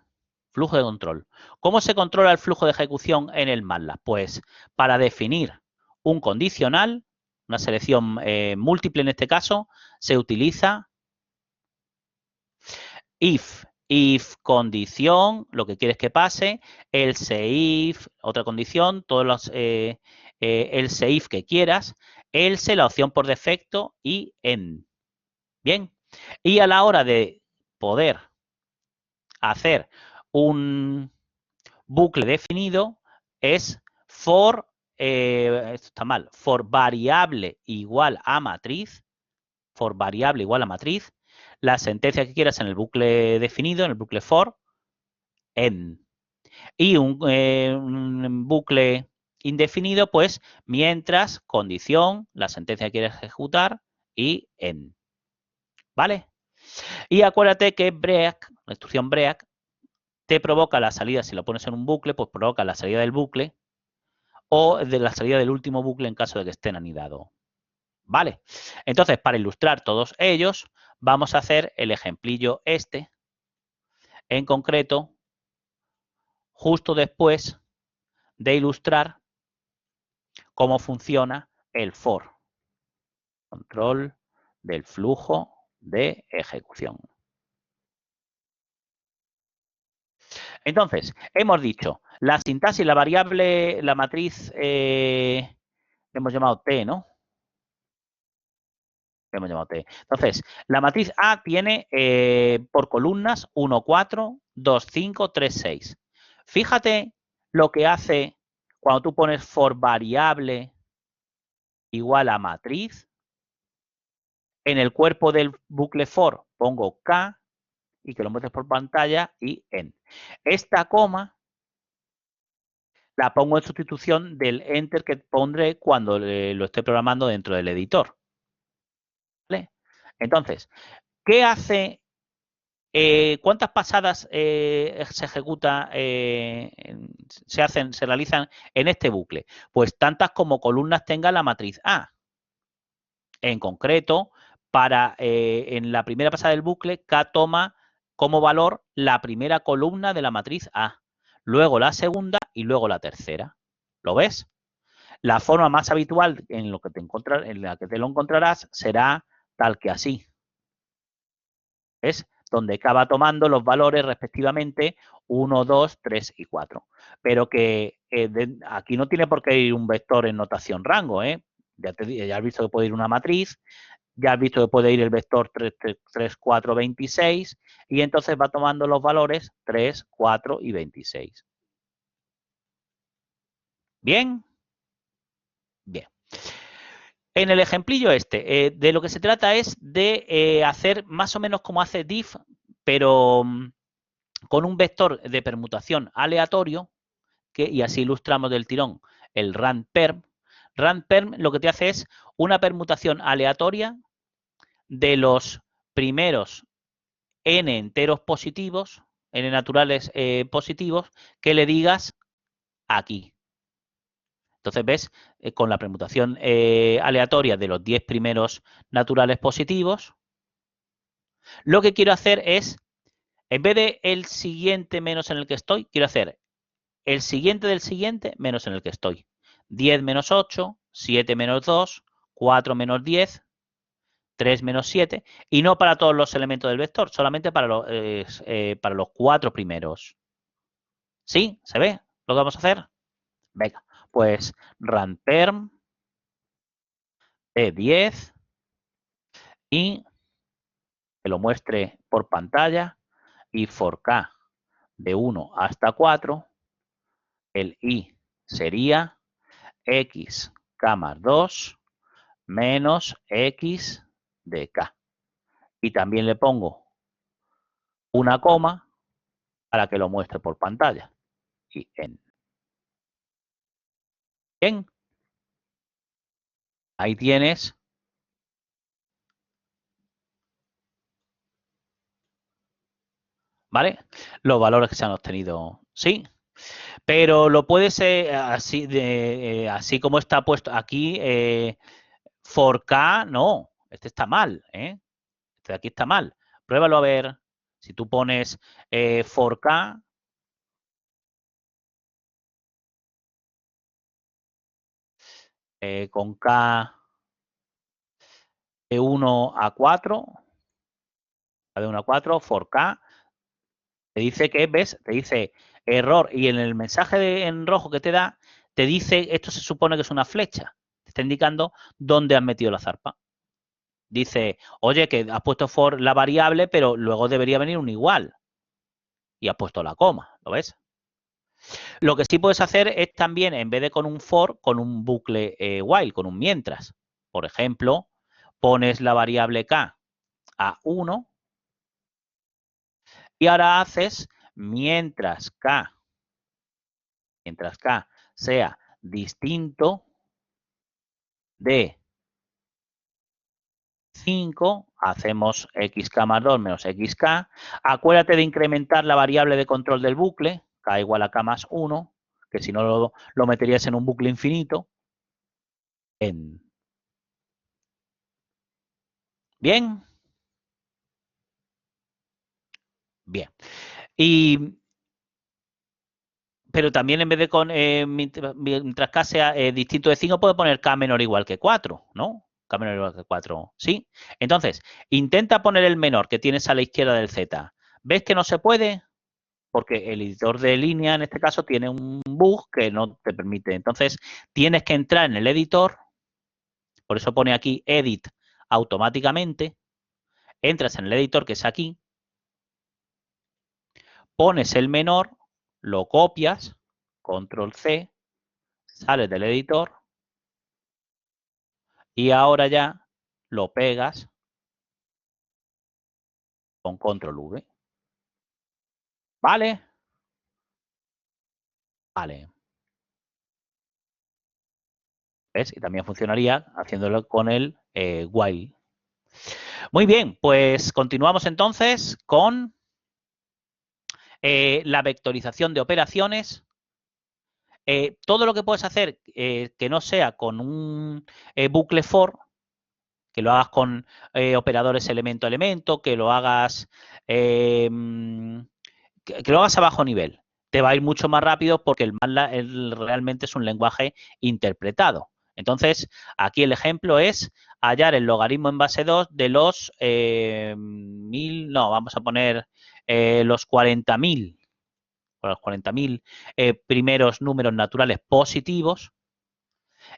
¿cómo se controla el flujo de ejecución en el MATLAB? Pues para definir un condicional, una selección múltiple en este caso, se utiliza if condición, lo que quieres que pase, else if, otra condición, todos los else if que quieras, else la opción por defecto y end. Bien, y a la hora de poder hacer un bucle definido es for, esto está mal, for variable igual a matriz, la sentencia que quieras en el bucle definido, en el bucle for, end. Y un bucle indefinido, pues mientras, condición, la sentencia que quieres ejecutar y end. ¿Vale? Y acuérdate que break, la instrucción break, te provoca la salida, si lo pones en un bucle, pues provoca la salida del bucle o de la salida del último bucle en caso de que estén anidados. ¿Vale? Entonces, para ilustrar todos ellos, vamos a hacer el ejemplillo este, en concreto, justo después de ilustrar cómo funciona el for, control del flujo de ejecución. Entonces, hemos dicho, la sintaxis, la variable, la matriz, hemos llamado T, ¿no? Hemos llamado T. Entonces, la matriz A tiene por columnas 1, 4, 2, 5, 3, 6. Fíjate lo que hace cuando tú pones for variable igual a matriz. En el cuerpo del bucle for pongo K y que lo muestres por pantalla y en. Esta coma la pongo en sustitución del enter que pondré cuando lo esté programando dentro del editor. ¿Vale? Entonces, ¿qué hace? ¿Cuántas pasadas se ejecuta, se realizan en este bucle? Pues tantas como columnas tenga la matriz A. En concreto, en la primera pasada del bucle, K toma como valor la primera columna de la matriz A, luego la segunda y luego la tercera. ¿Lo ves? La forma más habitual en la que te lo encontrarás será tal que así. ¿Ves? Donde K va tomando los valores respectivamente 1, 2, 3 y 4. Pero que aquí no tiene por qué ir un vector en notación rango. Ya has visto que puede ir una matriz, ya has visto que puede ir el vector 3, 4, 26 y entonces va tomando los valores 3, 4 y 26. ¿Bien? Bien. En el ejemplillo de lo que se trata es de hacer más o menos como hace diff, pero con un vector de permutación aleatorio, y así ilustramos del tirón el randperm. Randperm lo que te hace es una permutación aleatoria de los primeros n enteros positivos, n naturales positivos, que le digas aquí. Entonces, ves, con la permutación aleatoria de los 10 primeros naturales positivos, lo que quiero hacer es, en vez de el siguiente menos en el que estoy, quiero hacer el siguiente del siguiente menos en el que estoy. 10 menos 8, 7 menos 2, 4 menos 10, 3 menos 7, y no para todos los elementos del vector, solamente para los 4 primeros. ¿Sí? ¿Se ve lo que vamos a hacer? Venga, pues randperm de 10 y que lo muestre por pantalla y for k de 1 hasta 4, el i sería x k más 2 menos x de k. Y también le pongo una coma para que lo muestre por pantalla. Y en. Bien, ahí tienes. ¿Vale? Los valores que se han obtenido. Sí, pero lo puedes así como está puesto aquí, for k, no, este está mal, este de aquí está mal. Pruébalo a ver. Si tú pones for k, con k de 1 a 4, de 1 a 4, for k, te dice que, ¿ves? Te dice error y en el mensaje en rojo que te da, te dice, esto se supone que es una flecha, te está indicando dónde has metido la zarpa. Dice, oye, que has puesto for la variable, pero luego debería venir un igual. Y has puesto la coma, ¿lo ves? Lo que sí puedes hacer es también, en vez de con un for, con un bucle while, con un mientras. Por ejemplo, pones la variable k a 1 y ahora haces mientras k sea distinto de 5, hacemos xk más 2 menos xk. Acuérdate de incrementar la variable de control del bucle, k igual a k más 1, que si no lo meterías en un bucle infinito. Bien, bien. Pero también en vez de mientras k sea distinto de 5, puedo poner k menor o igual que 4, ¿no? K menor o igual que 4, ¿sí? Entonces, intenta poner el menor que tienes a la izquierda del z. ¿Ves que no se puede? Porque el editor de línea, en este caso, tiene un bug que no te permite. Entonces, tienes que entrar en el editor, por eso pone aquí edit automáticamente, entras en el editor que es aquí, pones el menor, lo copias, control C, sales del editor, y ahora ya lo pegas con control V. ¿Vale? Vale. ¿Ves? Y también funcionaría haciéndolo con el while. Muy bien, pues continuamos entonces con la vectorización de operaciones. Todo lo que puedes hacer que no sea con un bucle for, que lo hagas con operadores elemento-elemento, que lo hagas que lo hagas a bajo nivel. Te va a ir mucho más rápido porque el MATLAB realmente es un lenguaje interpretado. Entonces, aquí el ejemplo es hallar el logaritmo en base 2 de los 1000, no, vamos a poner los 40.000, los 40.000 primeros números naturales positivos,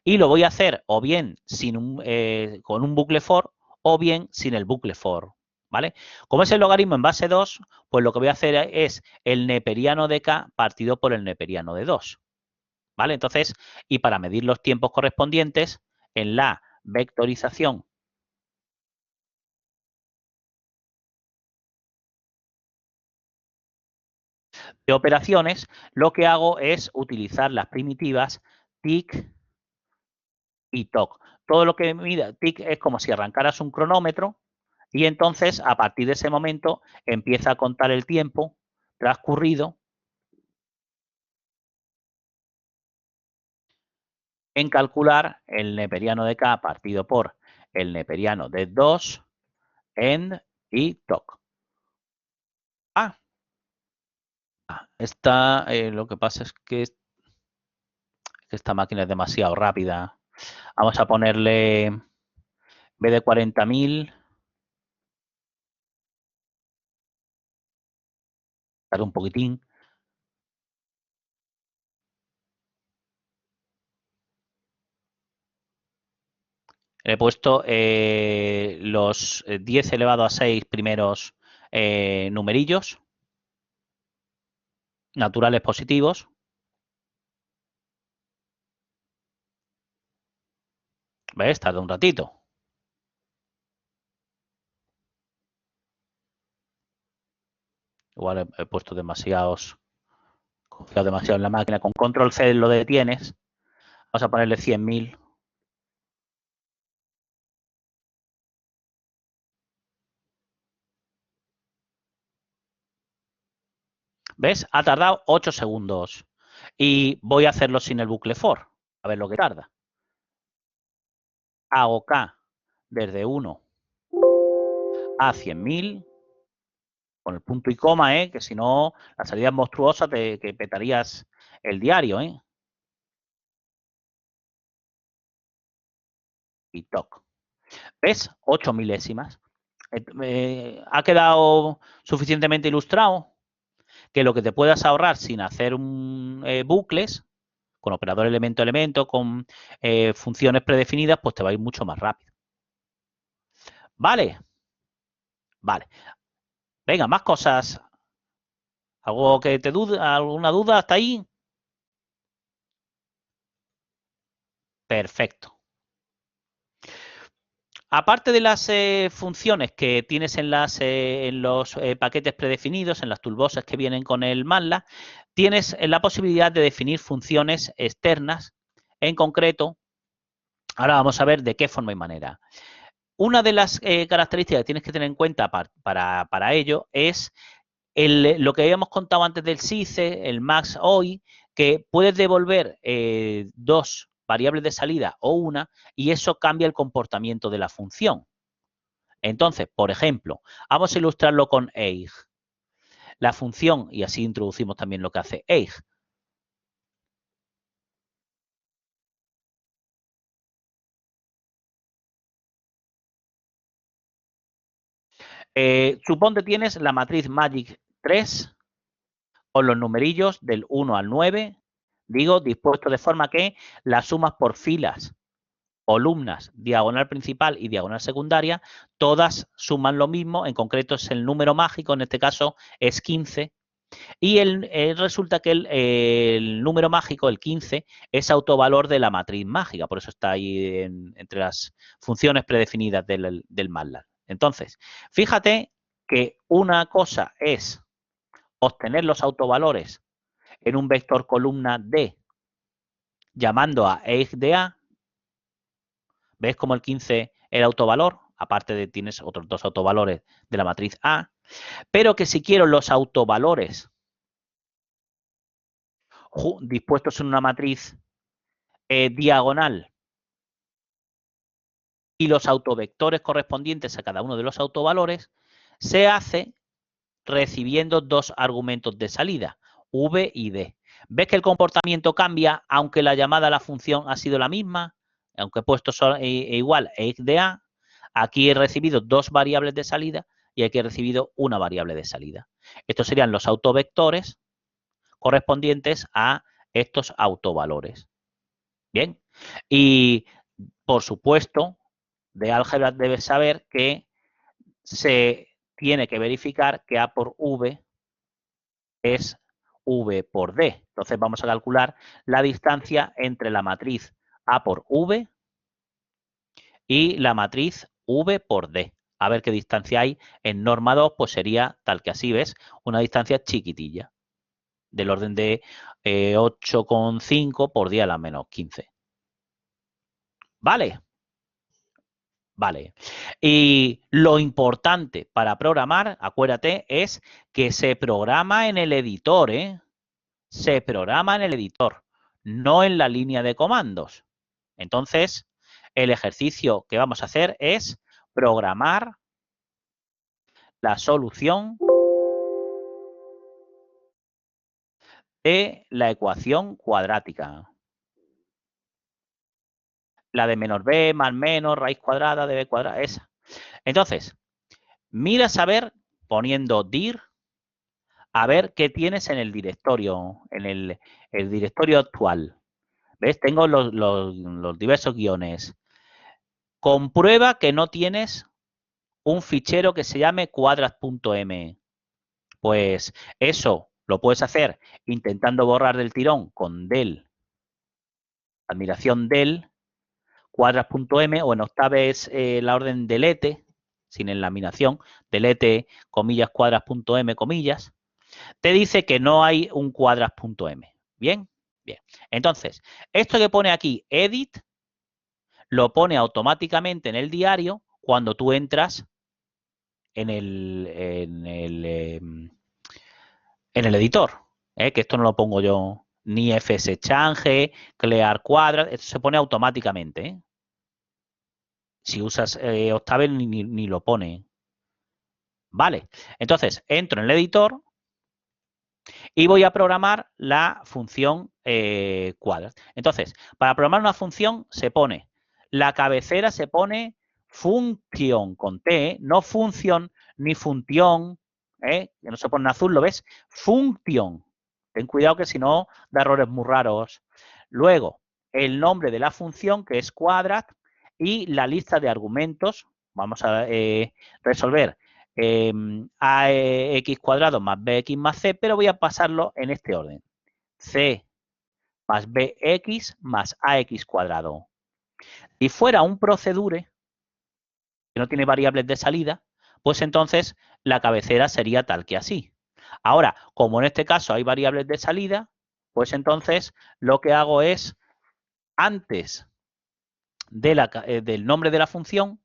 y lo voy a hacer o bien con un bucle for o bien sin el bucle for. ¿Vale? Como es el logaritmo en base 2, pues lo que voy a hacer es el neperiano de k partido por el neperiano de 2. ¿Vale? Entonces, y para medir los tiempos correspondientes, en la vectorización de operaciones, lo que hago es utilizar las primitivas tic y toc. Todo lo que mida tic es como si arrancaras un cronómetro y entonces a partir de ese momento empieza a contar el tiempo transcurrido en calcular el neperiano de k partido por el neperiano de 2 end y toc. Ah, lo que pasa es que esta máquina es demasiado rápida. Vamos a ponerle, en vez de 40.000, dar un poquitín. Le he puesto los 10 elevado a 6 primeros numerillos naturales positivos. ¿Ves? Tarda un ratito. Igual he puesto demasiados, confiado demasiado en la máquina. Con control C lo detienes. Vamos a ponerle 100.000. ¿Ves? Ha tardado 8 segundos. Y voy a hacerlo sin el bucle for. A ver lo que tarda. Hago K desde 1 a 100.000 con el punto y coma, que si no, la salida es monstruosa, que petarías el diario. Y toc. ¿Ves? 8 milésimas. ¿Ha quedado suficientemente ilustrado? Que lo que te puedas ahorrar sin hacer bucles, con operador elemento-elemento, con funciones predefinidas, pues te va a ir mucho más rápido. ¿Vale? Vale. Venga, más cosas. ¿Algo que te alguna duda hasta ahí? Perfecto. Aparte de las funciones que tienes en los paquetes predefinidos, en las toolboxes que vienen con el MATLAB, tienes la posibilidad de definir funciones externas. En concreto, ahora vamos a ver de qué forma y manera. Una de las características que tienes que tener en cuenta para ello es lo que habíamos contado antes del SICE, el max hoy, que puedes devolver dos variables de salida o una y eso cambia el comportamiento de la función. Entonces, por ejemplo, vamos a ilustrarlo con EIG. La función, y así introducimos también lo que hace EIG. Suponte tienes la matriz Magic 3 con los numerillos del 1 al 9, digo, dispuesto de forma que las sumas por filas, columnas, diagonal principal y diagonal secundaria, todas suman lo mismo, en concreto es el número mágico, en este caso es 15, Y resulta que el número mágico, el 15, es autovalor de la matriz mágica, por eso está ahí entre las funciones predefinidas del MATLAB. Entonces, fíjate que una cosa es obtener los autovalores en un vector columna D llamando a EIG de A. ¿Ves cómo el 15 era autovalor? Aparte de tienes otros dos autovalores de la matriz A. Pero que si quiero los autovalores dispuestos en una matriz diagonal y los autovectores correspondientes a cada uno de los autovalores, se hace recibiendo dos argumentos de salida, V y D. ¿Ves que el comportamiento cambia aunque la llamada a la función ha sido la misma? Aunque he puesto igual e de A, aquí he recibido dos variables de salida y aquí he recibido una variable de salida. Estos serían los autovectores correspondientes a estos autovalores. Bien, y por supuesto, de álgebra debes saber que se tiene que verificar que A por V es V por D. Entonces vamos a calcular la distancia entre la matriz A por V y la matriz V por D. A ver qué distancia hay. En norma 2, pues sería tal que así, ¿ves? Una distancia chiquitilla, del orden de 8,5 por 10 a la menos 15. ¿Vale? Vale. Y lo importante para programar, acuérdate, es que se programa en el editor, ¿eh? Se programa en el editor, no en la línea de comandos. Entonces, el ejercicio que vamos a hacer es programar la solución de la ecuación cuadrática. La de menos b más menos raíz cuadrada de b cuadrada, esa. Entonces, mira a saber, poniendo dir, a ver qué tienes en el directorio, en el directorio actual. ¿Ves? Tengo los diversos guiones. Comprueba que no tienes un fichero que se llame quadrat.m. Pues eso lo puedes hacer intentando borrar del tirón con del, admiración del, quadrat.m, o en Octave es la orden delete, sin enlaminación, delete, comillas, quadrat.m, comillas. Te dice que no hay un quadrat.m. ¿Bien? Bien. Entonces, esto que pone aquí, edit, lo pone automáticamente en el diario cuando tú entras en el editor, que esto no lo pongo yo, ni fschange, clear quadrat, esto se pone automáticamente. Si usas Octave ni lo pone. Vale, entonces entro en el editor y voy a programar la función quadrat. Entonces, para programar una función se pone, la cabecera se pone función con T, no función ni función, que no se pone en azul, ¿lo ves? Función. Ten cuidado que si no da errores muy raros. Luego, el nombre de la función, que es quadrat, y la lista de argumentos. Vamos a resolver ax cuadrado más bx más c, pero voy a pasarlo en este orden. C más bx más ax cuadrado. Si fuera un procedure que no tiene variables de salida, pues entonces la cabecera sería tal que así. Ahora, como en este caso hay variables de salida, pues entonces lo que hago es, antes del nombre de la función,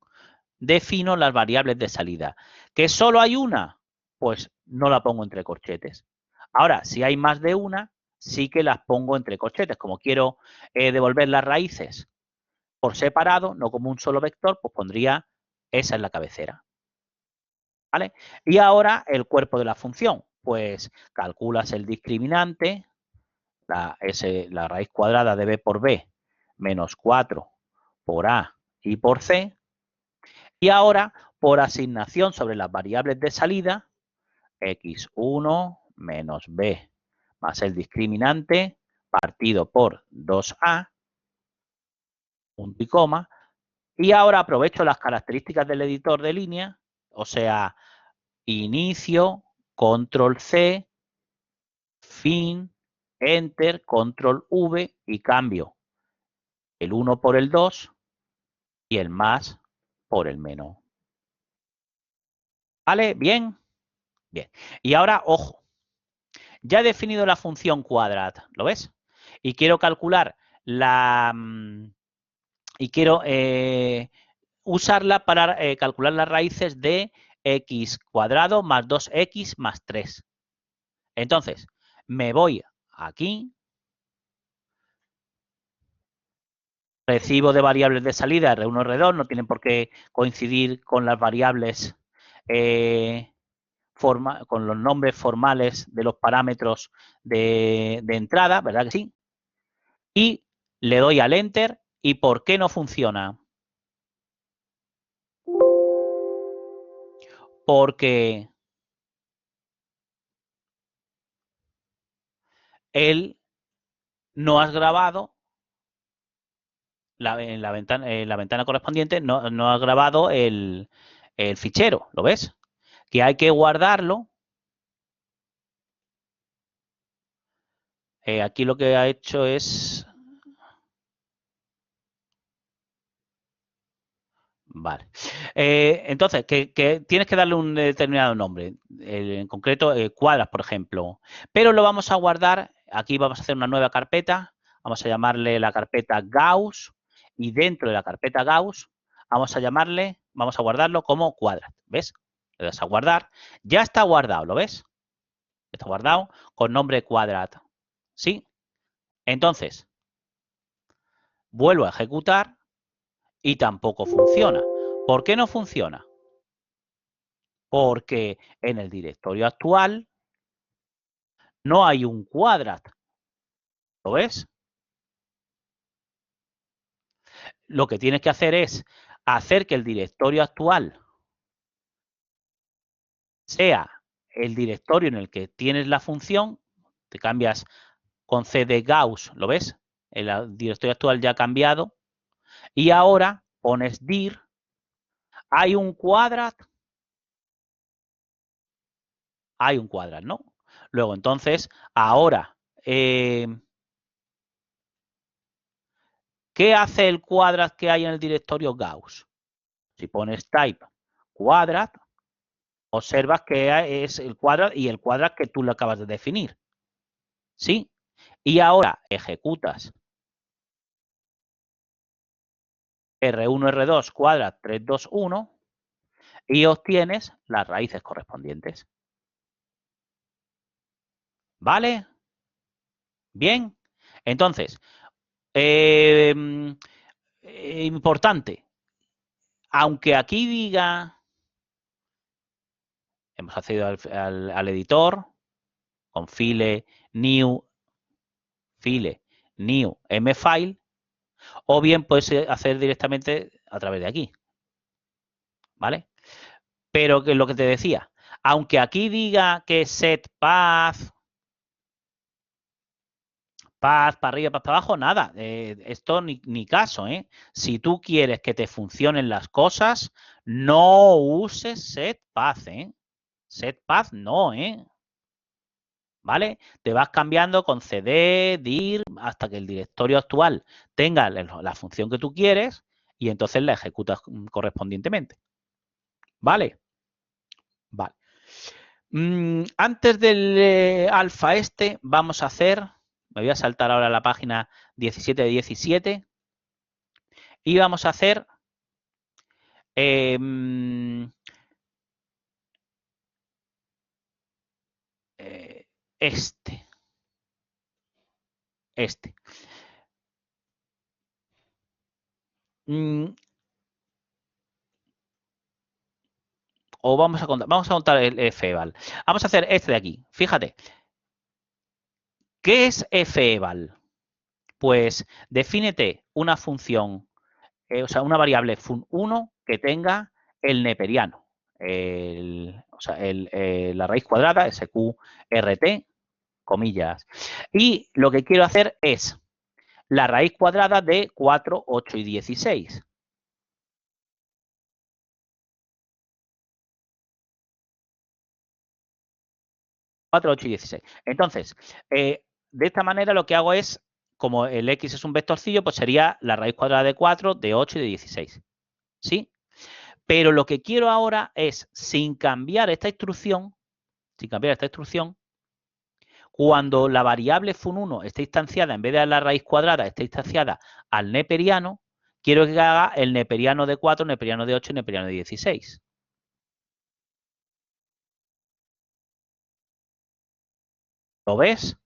defino las variables de salida. ¿Que solo hay una? Pues no la pongo entre corchetes. Ahora, si hay más de una, sí que las pongo entre corchetes. Como quiero devolver las raíces por separado, no como un solo vector, pues pondría esa en la cabecera. ¿Vale? Y ahora el cuerpo de la función. Pues calculas el discriminante, la raíz cuadrada de b por b menos 4 por a y por c. Y ahora, por asignación sobre las variables de salida, x1 menos b más el discriminante partido por 2a, punto y coma. Y ahora aprovecho las características del editor de línea, o sea, inicio, control C, fin, enter, control V y cambio el 1 por el 2 y el más por el menos. ¿Vale? ¿Bien? Bien. Y ahora, ojo, ya he definido la función quadrat, ¿lo ves? Y quiero calcular y quiero usarla para calcular las raíces de x cuadrado más 2x más 3. Entonces, me voy aquí, recibo de variables de salida R1, R2, no tienen por qué coincidir con las variables, con los nombres formales de los parámetros de entrada, ¿verdad que sí? Y le doy al Enter. ¿Y por qué no funciona? Porque él no has grabado en la ventana correspondiente, no has grabado el fichero, ¿lo ves? Que hay que guardarlo. Aquí lo que ha hecho es... Vale. Entonces, que tienes que darle un determinado nombre, en concreto cuadras, por ejemplo, pero lo vamos a guardar, aquí vamos a hacer una nueva carpeta, vamos a llamarle la carpeta Gauss y dentro de la carpeta Gauss vamos a guardarlo como cuadrat, ¿ves? Le das a guardar, ya está guardado, ¿lo ves? Está guardado con nombre cuadrat, ¿sí? Entonces, vuelvo a ejecutar y tampoco funciona. ¿Por qué no funciona? Porque en el directorio actual no hay un quadrat. ¿Lo ves? Lo que tienes que hacer es hacer que el directorio actual sea el directorio en el que tienes la función, te cambias con C de Gauss, ¿lo ves? El directorio actual ya ha cambiado y ahora pones dir, hay un quadrat, ¿no? Luego entonces, ahora, ¿qué hace el quadrat que hay en el directorio Gauss? Si pones type quadrat, observas que es el quadrat y el quadrat que tú le acabas de definir. ¿Sí? Y ahora ejecutas R1, R2, quadrat 3, 2, 1 y obtienes las raíces correspondientes. ¿Vale? Bien. Entonces, importante, aunque aquí diga, hemos accedido al editor con file, new, mfile, o bien puedes hacer directamente a través de aquí. ¿Vale? Pero que lo que te decía, aunque aquí diga que set path para arriba, path para abajo, nada. Esto ni caso, ¿eh? Si tú quieres que te funcionen las cosas, no uses set path, ¿eh? Set path no, ¿eh? ¿Vale? Te vas cambiando con cd, dir, hasta que el directorio actual tenga la función que tú quieres y entonces la ejecutas correspondientemente. ¿Vale? Vale. Antes del alfa este, vamos a hacer, me voy a saltar ahora a la página 17 de 17 y vamos a hacer este. O vamos a contar el feval. Vamos a hacer este de aquí. Fíjate. ¿Qué es feval? Pues defínete una función, o sea, una variable fun1 que tenga el neperiano. La raíz cuadrada, sqrt, comillas. Y lo que quiero hacer es la raíz cuadrada de 4, 8 y 16. 4, 8 y 16. Entonces, de esta manera lo que hago es, como el x es un vectorcillo, pues sería la raíz cuadrada de 4, de 8 y de 16. ¿Sí? Pero lo que quiero ahora es, sin cambiar esta instrucción, cuando la variable fun1 esté instanciada, en vez de la raíz cuadrada, esté instanciada al neperiano, quiero que haga el neperiano de 4, neperiano de 8 y neperiano de 16. ¿Lo ves?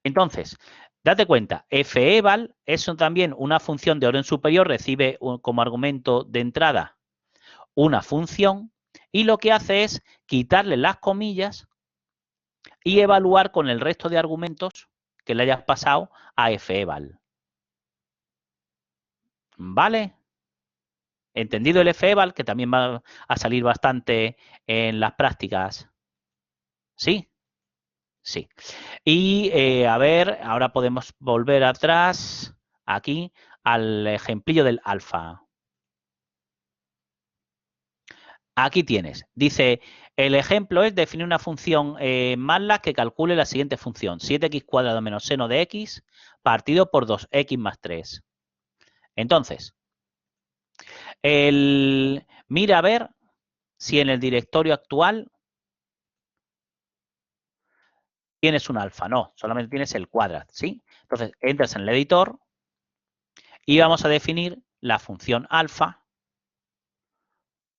Entonces, date cuenta, feval es también una función de orden superior, recibe como argumento de entrada una función y lo que hace es quitarle las comillas y evaluar con el resto de argumentos que le hayas pasado a feval. ¿Vale? ¿Entendido el feval? Que también va a salir bastante en las prácticas. ¿Sí? Sí. Y a ver, ahora podemos volver atrás, aquí, al ejemplillo del alfa. Aquí tienes. Dice, el ejemplo es definir una función MATLAB que calcule la siguiente función. 7x cuadrado menos seno de x partido por 2x más 3. Entonces, mira a ver si en el directorio actual tienes un alfa. No, solamente tienes el cuadrat, ¿sí? Entonces, entras en el editor y vamos a definir la función alfa.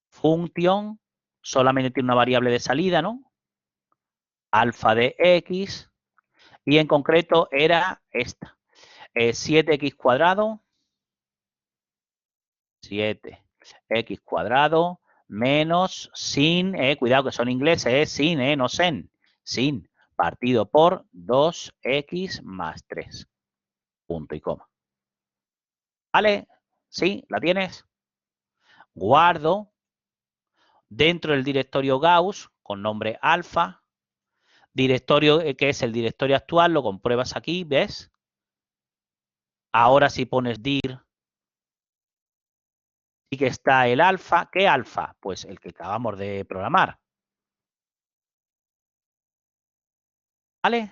Función, solamente tiene una variable de salida, ¿no? Alfa de x, y en concreto era esta. 7x cuadrado, 7x cuadrado, menos sin, cuidado que son ingleses, sin, no sin, partido por 2x más 3. Punto y coma. ¿Vale? ¿Sí? ¿La tienes? Guardo dentro del directorio Gauss con nombre alfa, directorio que es el directorio actual, lo compruebas aquí, ¿ves? Ahora si pones dir y que está el alfa, ¿qué alfa? Pues el que acabamos de programar. ¿Vale?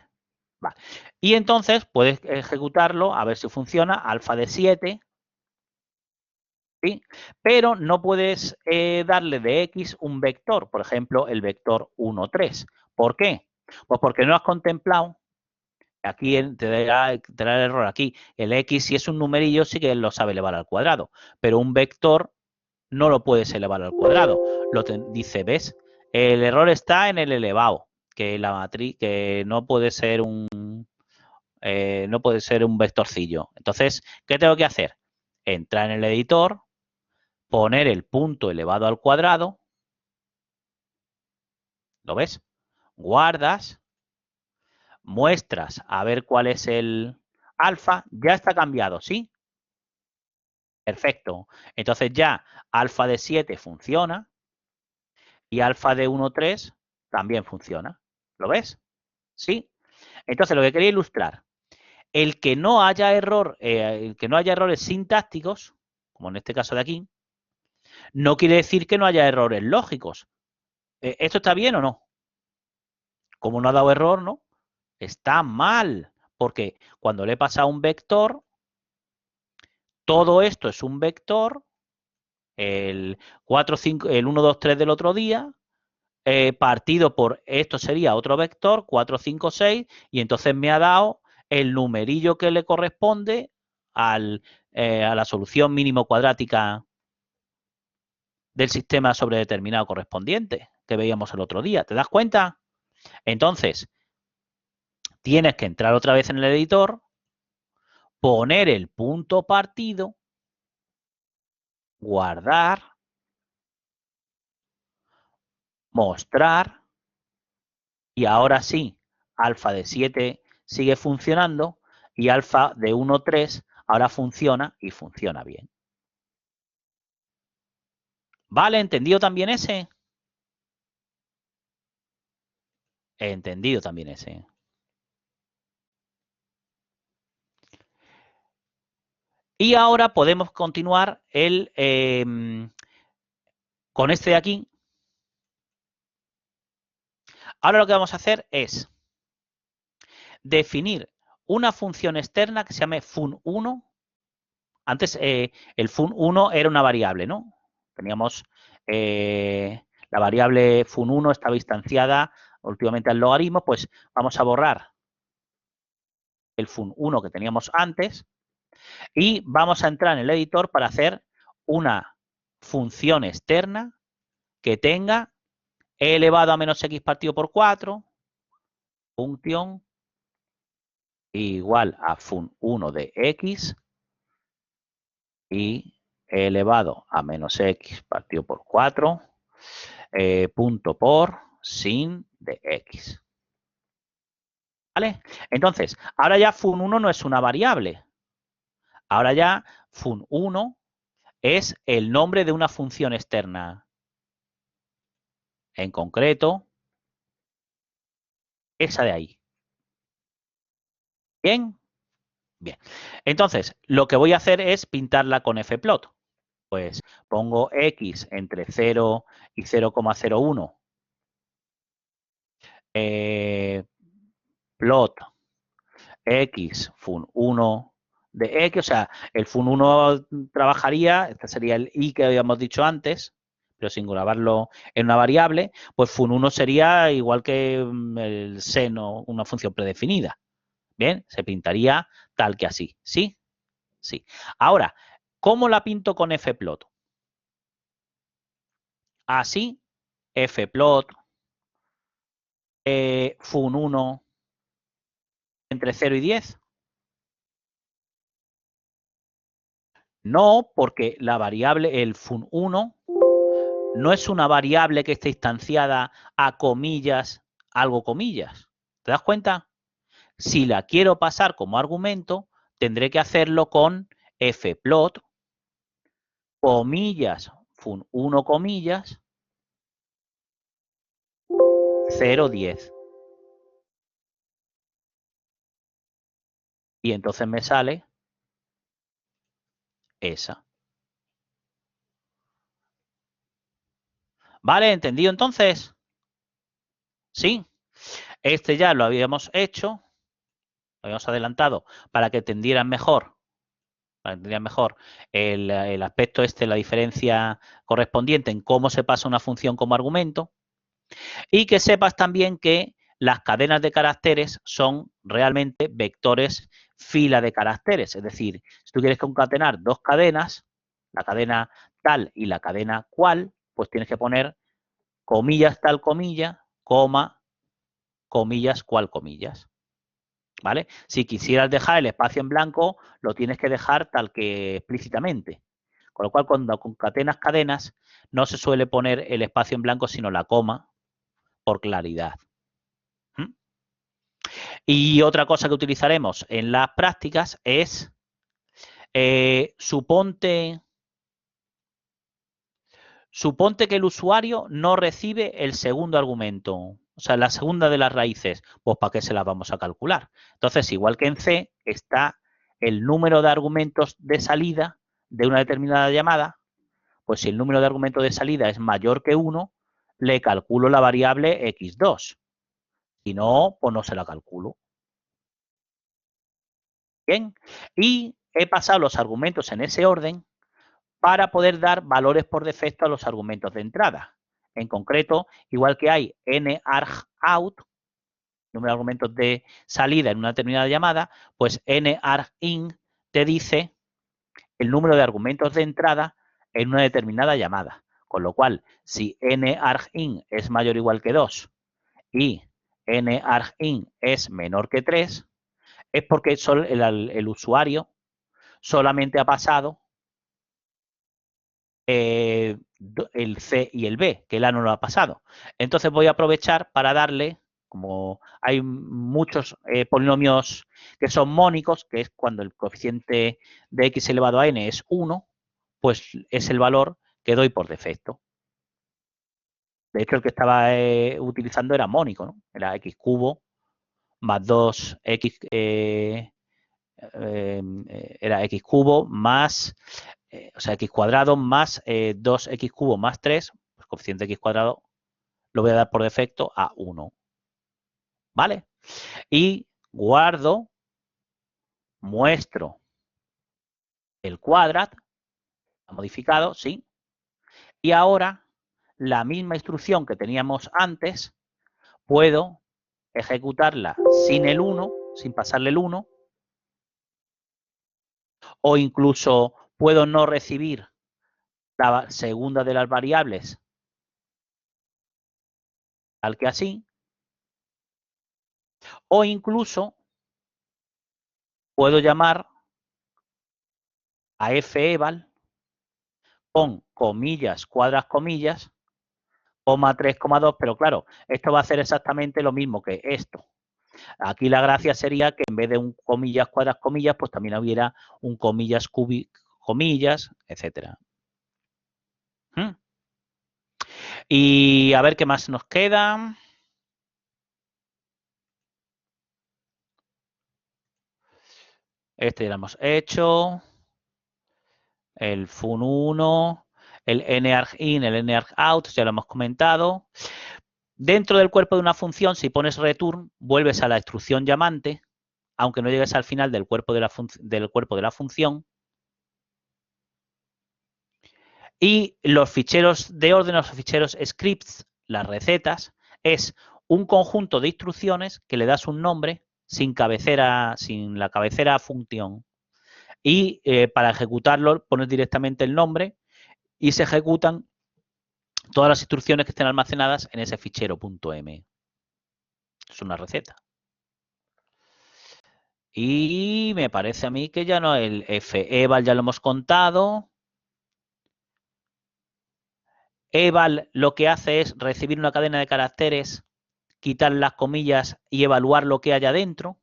Vale. Y entonces puedes ejecutarlo a ver si funciona, alfa de 7, ¿sí? Pero no puedes darle de x un vector, por ejemplo, el vector 1, 3. ¿Por qué? Pues porque no has contemplado, aquí te dará el error aquí, el x si es un numerillo sí que lo sabe elevar al cuadrado, pero un vector no lo puedes elevar al cuadrado. Dice, ¿ves? El error está en el elevado, que la matriz, que no puede ser no puede ser un vectorcillo. Entonces, ¿qué tengo que hacer? Entrar en el editor, poner el punto elevado al cuadrado, ¿lo ves? Guardas, muestras a ver cuál es el alfa, ya está cambiado, ¿sí? Perfecto. Entonces ya alfa de 7 funciona y alfa de 1, 3 también funciona. ¿Lo ves? ¿Sí? Entonces, lo que quería ilustrar, el que no haya errores sintácticos, como en este caso de aquí, no quiere decir que no haya errores lógicos. ¿Esto está bien o no? Como no ha dado error, ¿no? Está mal, porque cuando le he pasado un vector, todo esto es un vector, el 4, 5, el 1, 2, 3 del otro día, partido por esto sería otro vector, 4, 5, 6, y entonces me ha dado el numerillo que le corresponde a la solución mínimo cuadrática del sistema sobredeterminado correspondiente que veíamos el otro día. ¿Te das cuenta? Entonces, tienes que entrar otra vez en el editor, poner el punto partido, guardar, mostrar, y ahora sí, alfa de 7 sigue funcionando y alfa de 1, 3 ahora funciona y funciona bien. ¿Vale? ¿Entendido también ese? Entendido también ese. Y ahora podemos continuar con este de aquí, Ahora lo que vamos a hacer es definir una función externa que se llame fun1. Antes el fun1 era una variable, ¿no? Teníamos la variable fun1 estaba instanciada últimamente al logaritmo, pues vamos a borrar el fun1 que teníamos antes y vamos a entrar en el editor para hacer una función externa que tenga e elevado a menos x partido por 4, función igual a fun1 de x y e elevado a menos x partido por 4, punto por sin de x. ¿Vale? Entonces, ahora ya fun1 no es una variable. Ahora ya fun1 es el nombre de una función externa. En concreto, esa de ahí. ¿Bien? Bien. Entonces, lo que voy a hacer es pintarla con fplot. Pues pongo x entre 0 y 0,01. Plot x fun1 de x, o sea, el fun1 trabajaría, este sería el i que habíamos dicho antes, pero sin grabarlo en una variable, pues fun1 sería igual que el seno, una función predefinida. Bien, se pintaría tal que así, ¿sí? Sí. Ahora, ¿cómo la pinto con fplot? Así, fplot, fun1 entre 0 y 10. No, porque la variable, el fun1, no es una variable que esté instanciada a comillas, algo comillas. ¿Te das cuenta? Si la quiero pasar como argumento, tendré que hacerlo con fplot, comillas, fun1 comillas, 0, 10. Y entonces me sale esa. ¿Vale? ¿Entendido entonces? Sí. Este ya lo habíamos hecho, lo habíamos adelantado para que entendieran mejor, el aspecto este, la diferencia correspondiente en cómo se pasa una función como argumento, y que sepas también que las cadenas de caracteres son realmente vectores fila de caracteres. Es decir, si tú quieres concatenar dos cadenas, la cadena tal y la cadena cual, pues tienes que poner comillas tal comilla, coma, comillas cual comillas. ¿Vale? Si quisieras dejar el espacio en blanco, lo tienes que dejar tal que explícitamente. Con lo cual, cuando concatenas cadenas, no se suele poner el espacio en blanco, sino la coma, por claridad. ¿Mm? Y otra cosa que utilizaremos en las prácticas es, suponte que el usuario no recibe el segundo argumento, o sea, la segunda de las raíces, pues ¿para qué se las vamos a calcular? Entonces, igual que en C, está el número de argumentos de salida de una determinada llamada, pues si el número de argumentos de salida es mayor que 1, le calculo la variable x2. Si no, pues no se la calculo. Bien, y he pasado los argumentos en ese orden para poder dar valores por defecto a los argumentos de entrada. En concreto, igual que hay nargout, número de argumentos de salida en una determinada llamada, pues nargin te dice el número de argumentos de entrada en una determinada llamada. Con lo cual, si nargin es mayor o igual que 2 y nargin es menor que 3, es porque el usuario solamente ha pasado el C y el B, que el A no lo ha pasado. Entonces voy a aprovechar para darle, como hay muchos polinomios que son mónicos, que es cuando el coeficiente de x elevado a n es 1, pues es el valor que doy por defecto. De hecho, el que estaba utilizando era mónico, ¿no? Era x cubo más 2x, era x cubo más, o sea, x cuadrado más 2x cubo más 3, pues coeficiente x cuadrado lo voy a dar por defecto a 1. ¿vale? Y guardo, muestro el quadrat, modificado, sí. Y ahora, la misma instrucción que teníamos antes, puedo ejecutarla sin el 1, sin pasarle el 1, o incluso puedo no recibir la segunda de las variables tal que así, o incluso puedo llamar a feval con comillas, cuadras, comillas, coma 3, coma 2, pero claro, esto va a hacer exactamente lo mismo que esto. Aquí la gracia sería que en vez de un comillas, cuadras, comillas, pues también hubiera un comillas, comillas, etcétera. Y a ver qué más nos queda. Este ya lo hemos hecho. El fun1, el nargin, el nargout, ya lo hemos comentado. Dentro del cuerpo de una función, si pones return, vuelves a la instrucción llamante, aunque no llegues al final del cuerpo de la función. Y los ficheros de orden, los ficheros scripts, las recetas, es un conjunto de instrucciones que le das un nombre sin cabecera, sin la cabecera función. Y para ejecutarlo pones directamente el nombre y se ejecutan todas las instrucciones que estén almacenadas en ese fichero .m. Es una receta. Y me parece a mí que ya no, el feval ya lo hemos contado. Eval lo que hace es recibir una cadena de caracteres, quitar las comillas y evaluar lo que haya dentro.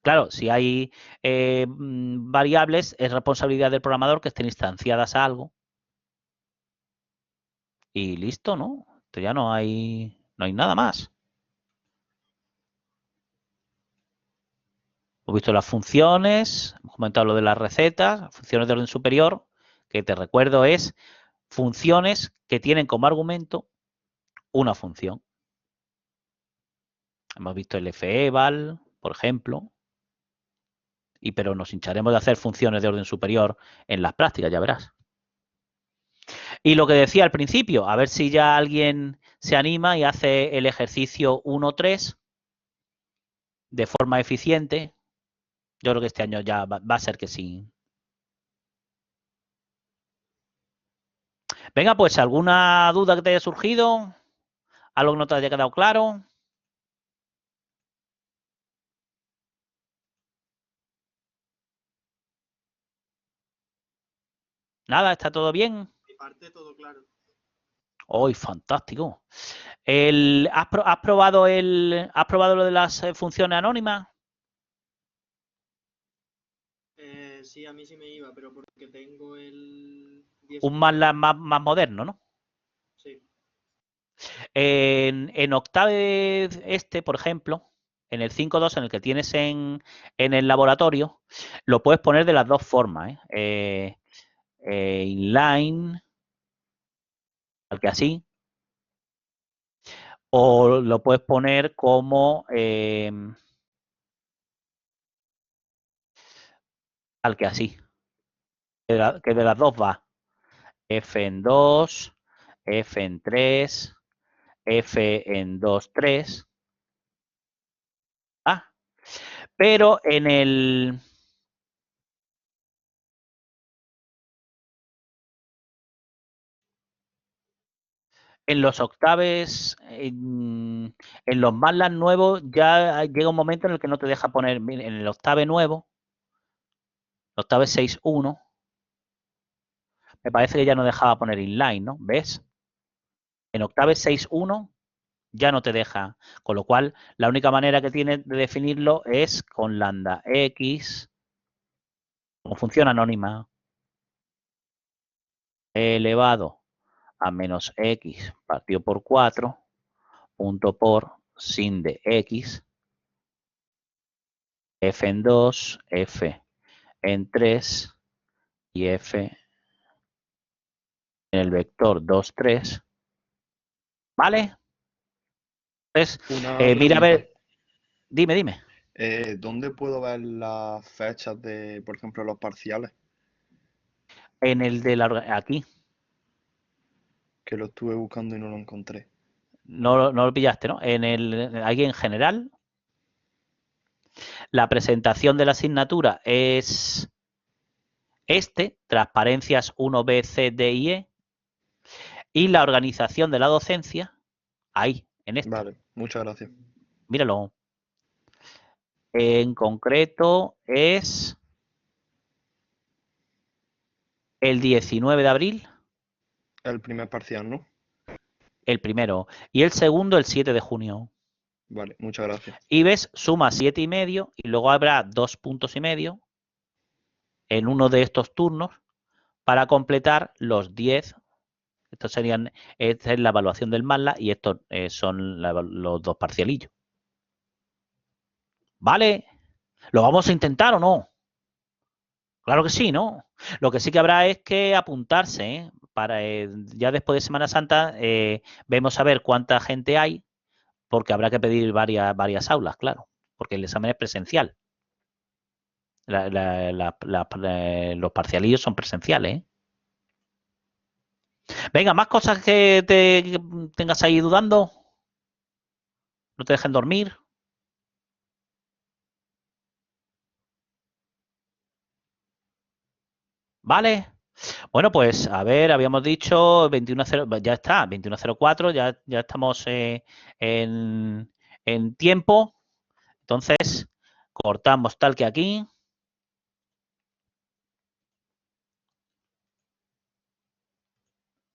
Claro, si hay variables, es responsabilidad del programador que estén instanciadas a algo. Y listo, ¿no? Esto ya no hay nada más. Hemos visto las funciones, hemos comentado lo de las recetas, funciones de orden superior, que te recuerdo es funciones que tienen como argumento una función. Hemos visto el feval, por ejemplo, pero nos hincharemos de hacer funciones de orden superior en las prácticas, ya verás. Y lo que decía al principio, a ver si ya alguien se anima y hace el ejercicio 1-3 de forma eficiente. Yo creo que este año ya va a ser que sí. Venga, pues, ¿alguna duda que te haya surgido? ¿Algo que no te haya quedado claro? Nada, ¿está todo bien? Mi parte, todo claro. ¡Uy, fantástico! ¿Has probado lo de las funciones anónimas? Sí, a mí sí me iba, pero porque tengo el Un 10.1. más moderno, ¿no? Sí. En Octave por ejemplo, en el 5.2, en el que tienes en el laboratorio, lo puedes poner de las dos formas. Inline, al que así, o lo puedes poner como al que así, que de las dos va. F en 2, F en 3, F en 2, 3. Ah, pero en los octaves, en los MATLAB nuevos, ya llega un momento en el que no te deja poner, en el octave nuevo, el octave 6.1, me parece que ya no dejaba poner inline, ¿no? ¿Ves? En octave 6.1 ya no te deja, con lo cual la única manera que tiene de definirlo es con lambda x, como función anónima, elevado a menos x partido por 4, punto por sin de x, f en 2, f en 3 y f en el vector 2, 3, ¿vale? Entonces, Una mira, a pregunta. ver, dime. ¿Dónde puedo ver las fechas de, por ejemplo, los parciales? En el de aquí, Que lo estuve buscando y no lo encontré. no lo pillaste, ¿no? Aquí en general, la presentación de la asignatura es transparencias 1, B, C, D y E, y la organización de la docencia, ahí, en este. Vale, muchas gracias. Míralo. En concreto es el 19 de abril, El primer parcial, ¿no? el primero, y el segundo el 7 de junio. Vale, muchas gracias. Y ves, suma 7,5 y luego habrá 2,5 en uno de estos turnos para completar los 10. Estos serían, esta es la evaluación del MATLAB y estos son los dos parcialillos. ¿Vale? ¿Lo vamos a intentar o no? Claro que sí, ¿no? Lo que sí que habrá es que apuntarse, ¿eh? Para ya después de Semana Santa vemos a ver cuánta gente hay, porque habrá que pedir varias aulas, claro, porque el examen es presencial. Los parcialillos son presenciales, ¿eh? Venga, más cosas que tengas ahí dudando. No te dejen dormir. ¿Vale? Bueno, pues a ver, habíamos dicho 21:0, ya está, 21:04, ya estamos en tiempo. Entonces, cortamos tal que aquí.